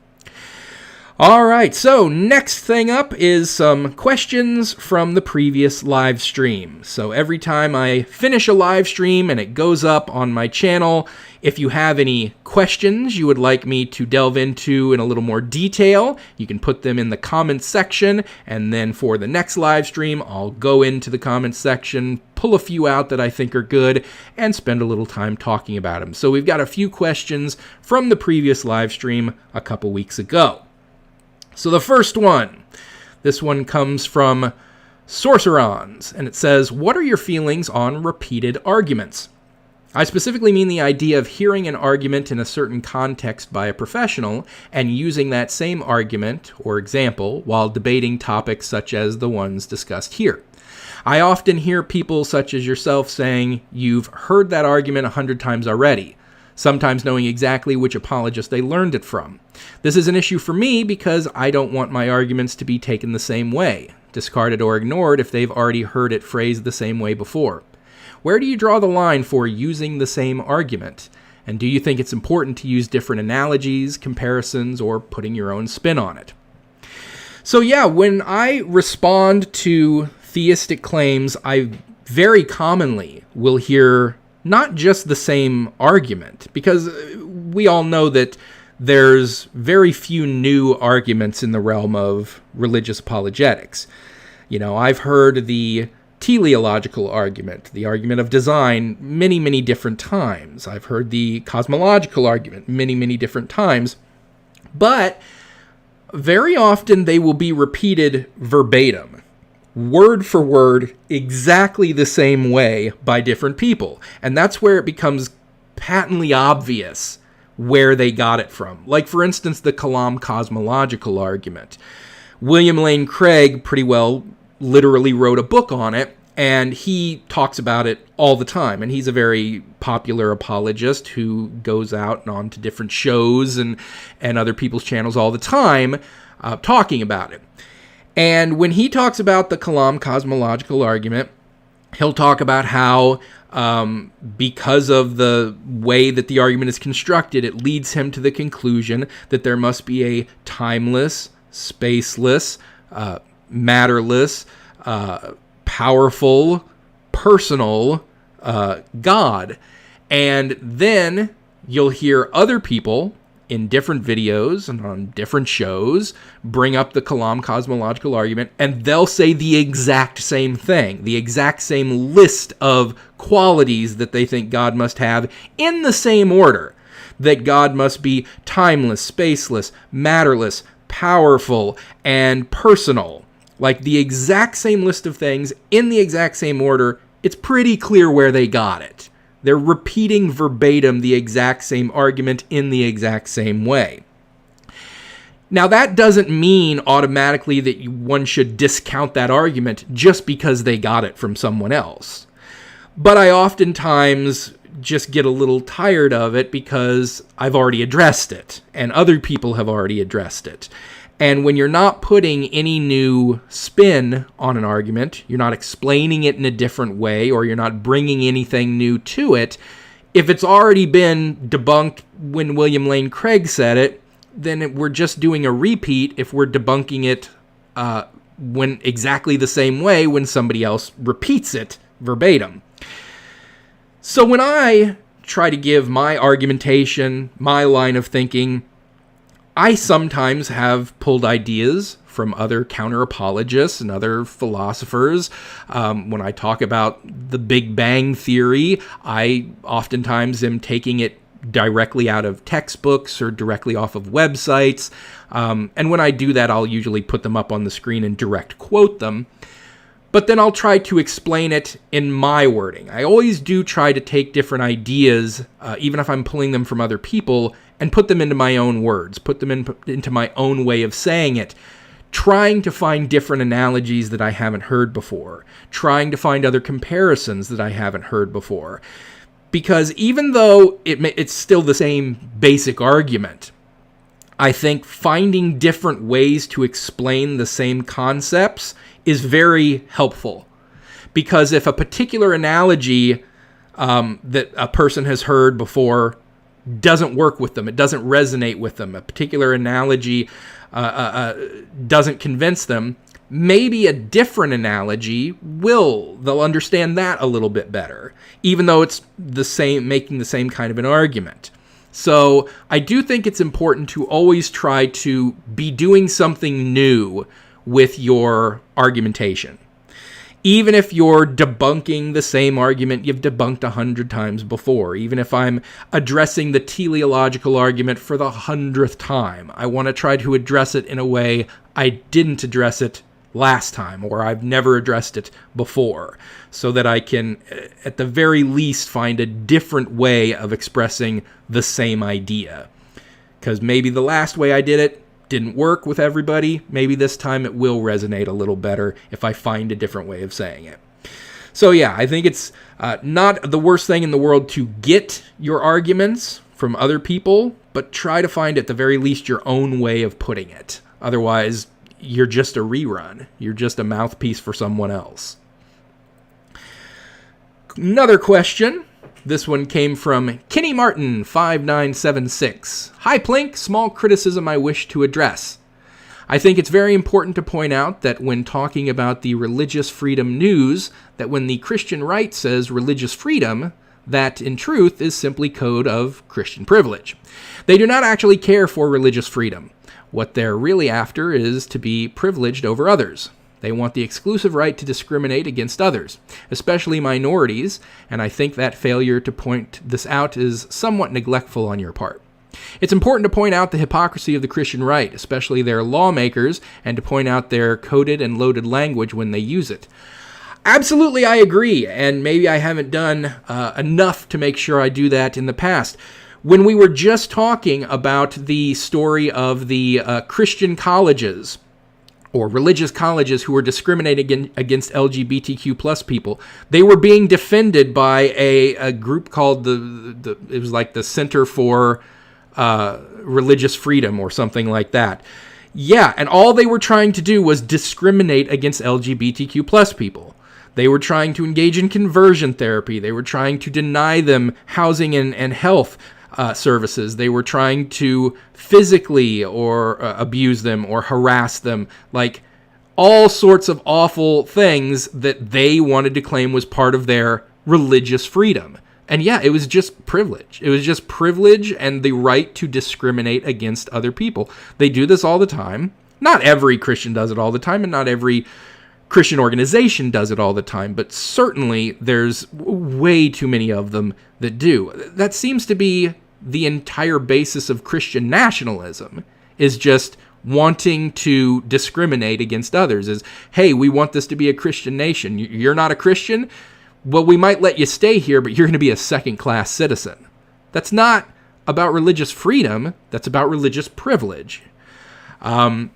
All right, so next thing up is some questions from the previous live stream. So every time I finish a live stream and it goes up on my channel, if you have any questions you would like me to delve into in a little more detail, you can put them in the comments section, and then for the next live stream, I'll go into the comments section, pull a few out that I think are good, and spend a little time talking about them. So we've got a few questions from the previous live stream a couple weeks ago. So the first one, this one comes from Sorcerons, and it says, "What are your feelings on repeated arguments? I specifically mean the idea of hearing an argument in a certain context by a professional and using that same argument or example while debating topics such as the ones discussed here. I often hear people such as yourself saying, 'You've heard that argument 100 times already,' sometimes knowing exactly which apologist they learned it from. This is an issue for me because I don't want my arguments to be taken the same way, discarded or ignored if they've already heard it phrased the same way before. Where do you draw the line for using the same argument? And do you think it's important to use different analogies, comparisons, or putting your own spin on it?" So yeah, when I respond to theistic claims, I very commonly will hear not just the same argument, because we all know that there's very few new arguments in the realm of religious apologetics. You know, I've heard the teleological argument, the argument of design, many, many different times. I've heard the cosmological argument many, many different times. But very often they will be repeated verbatim, word for word, exactly the same way by different people. And that's where it becomes patently obvious where they got it from. Like, for instance, the Kalam cosmological argument. William Lane Craig pretty well literally wrote a book on it, and he talks about it all the time. And he's a very popular apologist who goes out and on to different shows and other people's channels all the time talking about it. And when he talks about the Kalam cosmological argument, he'll talk about how because of the way that the argument is constructed, it leads him to the conclusion that there must be a timeless, spaceless, matterless, powerful, personal God. And then you'll hear other people in different videos and on different shows bring up the Kalam cosmological argument, and they'll say the exact same thing, the exact same list of qualities that they think God must have in the same order. That God must be timeless, spaceless, matterless, powerful, and personal. Like the exact same list of things in the exact same order. It's pretty clear where they got it. They're repeating verbatim the exact same argument in the exact same way. Now, that doesn't mean automatically that one should discount that argument just because they got it from someone else. But I oftentimes just get a little tired of it because I've already addressed it, and other people have already addressed it. And when you're not putting any new spin on an argument, you're not explaining it in a different way, or you're not bringing anything new to it, if it's already been debunked when William Lane Craig said it, then we're just doing a repeat if we're debunking it when exactly the same way when somebody else repeats it verbatim. So when I try to give my argumentation, my line of thinking, I sometimes have pulled ideas from other counter-apologists and other philosophers. When I talk about the Big Bang Theory, I oftentimes am taking it directly out of textbooks or directly off of websites. And when I do that, I'll usually put them up on the screen and direct quote them. But then I'll try to explain it in my wording. I always do try to take different ideas, even if I'm pulling them from other people, and put them into my own words, put them into my own way of saying it, trying to find different analogies that I haven't heard before, trying to find other comparisons that I haven't heard before. Because even though it's still the same basic argument, I think finding different ways to explain the same concepts is very helpful. Because if a particular analogy that a person has heard before doesn't work with them, it doesn't resonate with them, a particular analogy doesn't convince them, maybe a different analogy will. They'll understand that a little bit better, even though it's the same, making the same kind of an argument. So I do think it's important to always try to be doing something new with your argumentation. Even if you're debunking the same argument you've debunked 100 times before, even if I'm addressing the teleological argument for the 100th time, I want to try to address it in a way I didn't address it last time, or I've never addressed it before, so that I can, at the very least, find a different way of expressing the same idea. Because maybe the last way I did it didn't work with everybody. Maybe this time it will resonate a little better if I find a different way of saying it. So yeah, I think it's not the worst thing in the world to get your arguments from other people, but try to find at the very least your own way of putting it. Otherwise, you're just a rerun. You're just a mouthpiece for someone else. Another question. This one came from Kenny Martin, 5976. Hi, Plink. Small criticism I wish to address. I think it's very important to point out that when talking about the religious freedom news, that when the Christian right says religious freedom, that in truth is simply code of Christian privilege. They do not actually care for religious freedom. What they're really after is to be privileged over others. They want the exclusive right to discriminate against others, especially minorities, and I think that failure to point this out is somewhat neglectful on your part. It's important to point out the hypocrisy of the Christian right, especially their lawmakers, and to point out their coded and loaded language when they use it. Absolutely, I agree, and maybe I haven't done enough to make sure I do that in the past. When we were just talking about the story of the Christian colleges, or religious colleges who were discriminating against LGBTQ plus people, they were being defended by a group called it was like the Center for Religious Freedom or something like that. Yeah, and all they were trying to do was discriminate against LGBTQ plus people. They were trying to engage in conversion therapy. They were trying to deny them housing and health services. They were trying to physically or abuse them or harass them, like all sorts of awful things that they wanted to claim was part of their religious freedom. And yeah, it was just privilege. It was just privilege and the right to discriminate against other people. They do this all the time. Not every Christian does it all the time, and not every Christian organization does it all the time, but certainly there's way too many of them that do. That seems to be the entire basis of Christian nationalism, is just wanting to discriminate against others. Is, hey, we want this to be a Christian nation. You're not a Christian? well, we might let you stay here, but you're going to be a second-class citizen. That's not about religious freedom. That's about religious privilege. And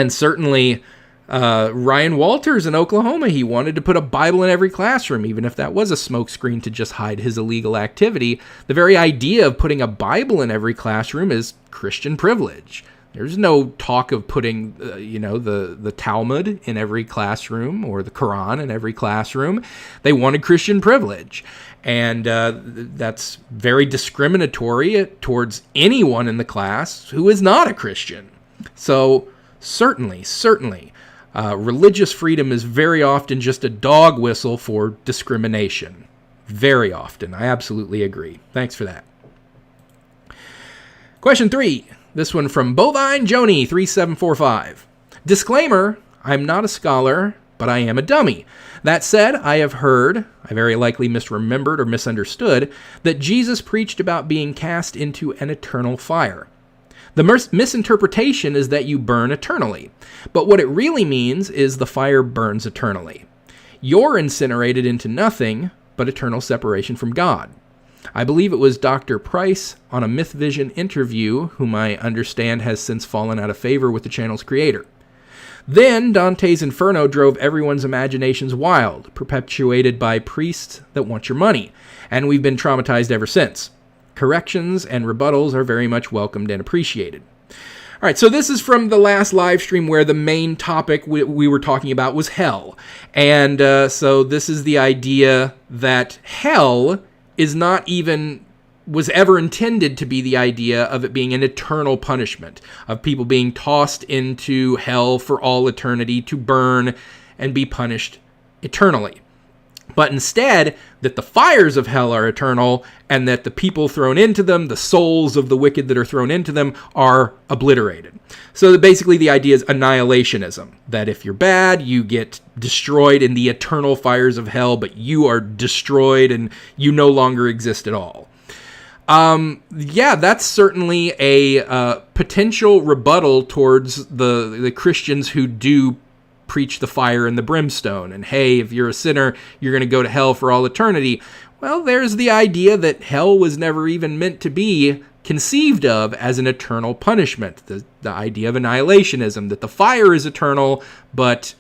certainly, Ryan Walters in Oklahoma, he wanted to put a Bible in every classroom, even if that was a smokescreen to just hide his illegal activity. The very idea of putting a Bible in every classroom is Christian privilege. There's no talk of putting, the Talmud in every classroom or the Quran in every classroom. They wanted Christian privilege. And that's very discriminatory towards anyone in the class who is not a Christian. So certainly, religious freedom is very often just a dog whistle for discrimination. Very often. I absolutely agree. Thanks for that. Question 3. This one from Bovine Joni 3745. Disclaimer, I'm not a scholar, but I am a dummy. That said, I have heard, I very likely misremembered or misunderstood, that Jesus preached about being cast into an eternal fire. The misinterpretation is that you burn eternally, but what it really means is the fire burns eternally. You're incinerated into nothing but eternal separation from God. I believe it was Dr. Price on a Myth Vision interview, whom I understand has since fallen out of favor with the channel's creator. Then Dante's Inferno drove everyone's imaginations wild, perpetuated by priests that want your money, and we've been traumatized ever since. Corrections and rebuttals are very much welcomed and appreciated. All right, so this is from the last live stream where the main topic we were talking about was hell. And so this is the idea that hell was ever intended to be the idea of it being an eternal punishment, of people being tossed into hell for all eternity to burn and be punished eternally. But instead, that the fires of hell are eternal, and that the people thrown into them, the souls of the wicked that are thrown into them, are obliterated. So basically the idea is annihilationism, that if you're bad, you get destroyed in the eternal fires of hell, but you are destroyed and you no longer exist at all. That's certainly a potential rebuttal towards the Christians who do preach the fire and the brimstone, and hey, if you're a sinner, you're going to go to hell for all eternity. Well, there's the idea that hell was never even meant to be conceived of as an eternal punishment. The idea of annihilationism, that the fire is eternal, but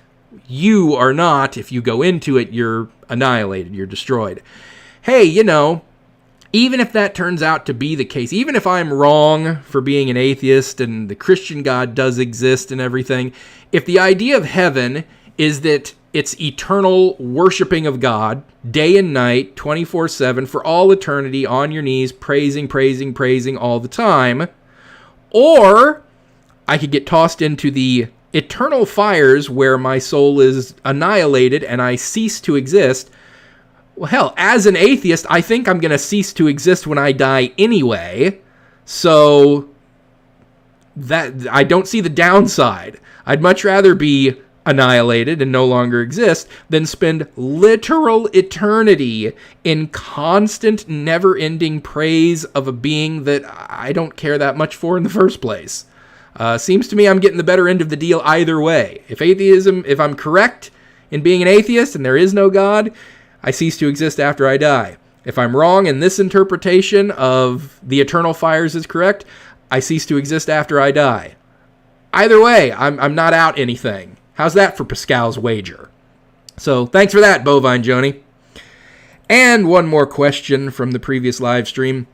you are not. If you go into it, you're annihilated, you're destroyed. Hey, even if that turns out to be the case, even if I'm wrong for being an atheist and the Christian God does exist and everything, if the idea of heaven is that it's eternal worshiping of God, day and night, 24/7, for all eternity, on your knees, praising all the time, or I could get tossed into the eternal fires where my soul is annihilated and I cease to exist. Well, hell, as an atheist, I think I'm going to cease to exist when I die anyway, so that I don't see the downside. I'd much rather be annihilated and no longer exist than spend literal eternity in constant, never-ending praise of a being that I don't care that much for in the first place. Seems to me I'm getting the better end of the deal either way. If I'm correct in being an atheist and there is no God, I cease to exist after I die. If I'm wrong and this interpretation of the eternal fires is correct, I cease to exist after I die. Either way, I'm not out anything. How's that for Pascal's wager? So thanks for that, Bovine Joni. And one more question from the previous live stream.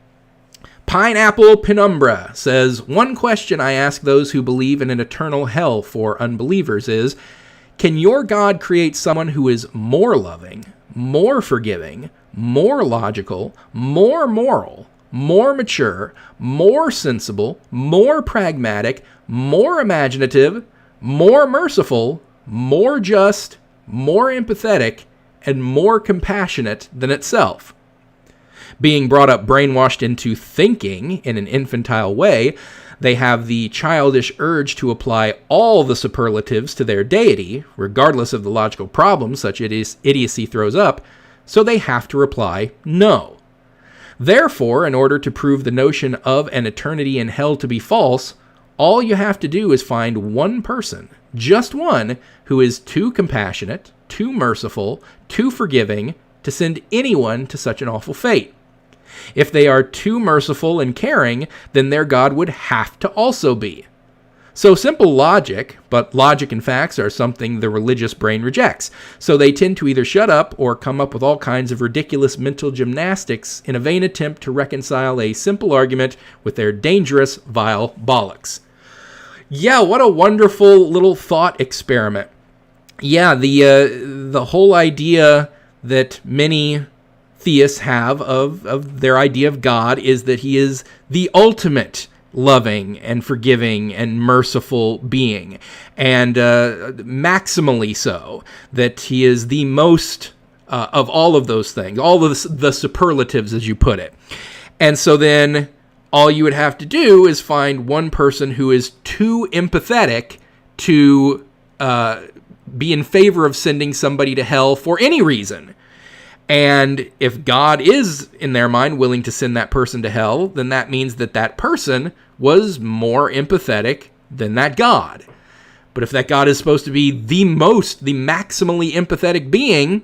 Pineapple Penumbra says, one question I ask those who believe in an eternal hell for unbelievers is, can your God create someone who is more loving, more forgiving, more logical, more moral, more mature, more sensible, more pragmatic, more imaginative, more merciful, more just, more empathetic, and more compassionate than itself? Being brought up brainwashed into thinking in an infantile way, they have the childish urge to apply all the superlatives to their deity, regardless of the logical problems such idiocy throws up, so they have to reply no. Therefore, in order to prove the notion of an eternity in hell to be false, all you have to do is find one person, just one, who is too compassionate, too merciful, too forgiving, to send anyone to such an awful fate. If they are too merciful and caring, then their God would have to also be. So simple logic, but logic and facts are something the religious brain rejects. So they tend to either shut up or come up with all kinds of ridiculous mental gymnastics in a vain attempt to reconcile a simple argument with their dangerous, vile bollocks. Yeah, what a wonderful little thought experiment. Yeah, the whole idea that many theists have of their idea of God is that he is the ultimate loving and forgiving and merciful being, and maximally so, that he is the most of all of those things, all of the superlatives, as you put it. And so then all you would have to do is find one person who is too empathetic to be in favor of sending somebody to hell for any reason. And if God is, in their mind, willing to send that person to hell, then that means that that person was more empathetic than that God. But if that God is supposed to be the maximally empathetic being,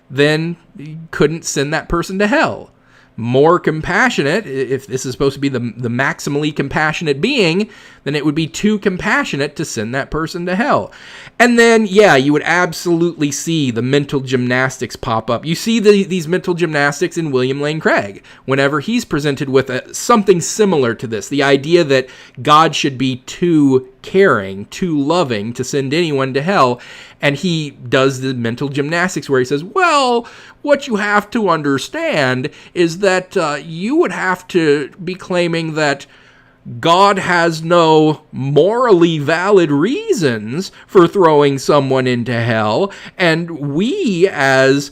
then you couldn't send that person to hell. More compassionate, if this is supposed to be the maximally compassionate being, then it would be too compassionate to send that person to hell. And then, yeah, you would absolutely see the mental gymnastics pop up. You see these mental gymnastics in William Lane Craig whenever he's presented with something similar to this, the idea that God should be too caring, too loving to send anyone to hell. And he does the mental gymnastics where he says, well, what you have to understand is that you would have to be claiming that God has no morally valid reasons for throwing someone into hell, and we as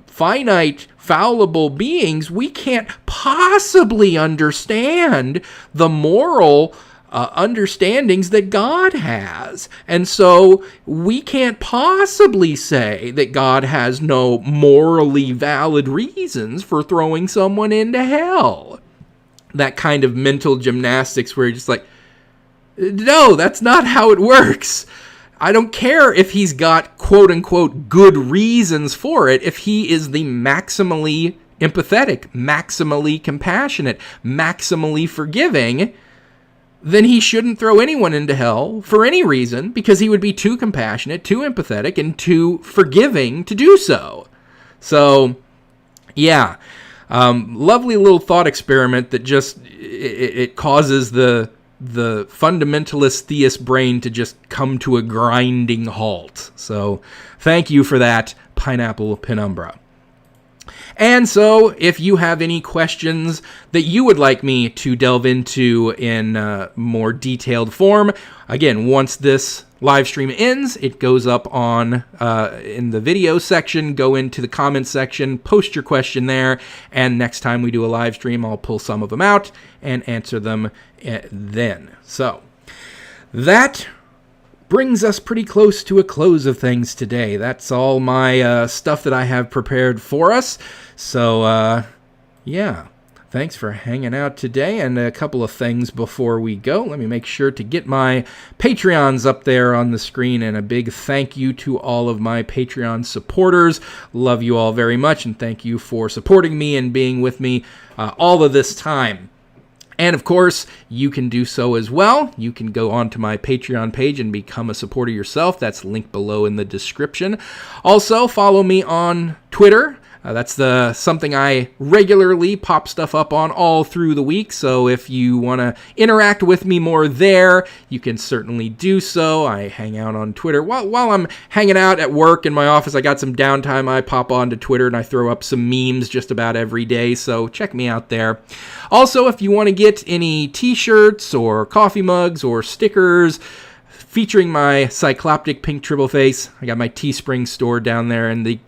finite, fallible beings, we can't possibly understand the moral understandings that God has. And so we can't possibly say that God has no morally valid reasons for throwing someone into hell. That kind of mental gymnastics where you're just like, no, that's not how it works. I don't care if he's got quote-unquote good reasons for it. If he is the maximally empathetic, maximally compassionate, maximally forgiving, then he shouldn't throw anyone into hell for any reason, because he would be too compassionate, too empathetic, and too forgiving to do so. So, yeah, lovely little thought experiment that just, it causes the fundamentalist theist brain to just come to a grinding halt. So, thank you for that, Pineapple Penumbra. And so, if you have any questions that you would like me to delve into in more detailed form, again, once this live stream ends, it goes up on in the video section. Go into the comments section, post your question there, and next time we do a live stream, I'll pull some of them out and answer them then. So, that brings us pretty close to a close of things today. That's all my stuff that I have prepared for us. So, yeah, thanks for hanging out today. And a couple of things before we go. Let me make sure to get my Patreons up there on the screen. And a big thank you to all of my Patreon supporters. Love you all very much. And thank you for supporting me and being with me all of this time. And of course, you can do so as well. You can go onto my Patreon page and become a supporter yourself. That's linked below in the description. Also, follow me on Twitter. That's something I regularly pop stuff up on all through the week. So if you want to interact with me more there, you can certainly do so. I hang out on Twitter. While I'm hanging out at work in my office, I got some downtime. I pop onto Twitter and I throw up some memes just about every day. So check me out there. Also, if you want to get any t-shirts or coffee mugs or stickers featuring my cycloptic pink triple face, I got my Teespring store down there in the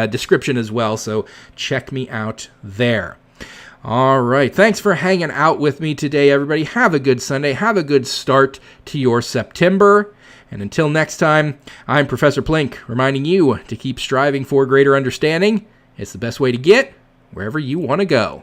description as well, so check me out there. All right, thanks for hanging out with me today, everybody. Have a good Sunday. Have a good start to your September. And until next time, I'm Professor Plink, reminding you to keep striving for greater understanding. It's the best way to get wherever you want to go.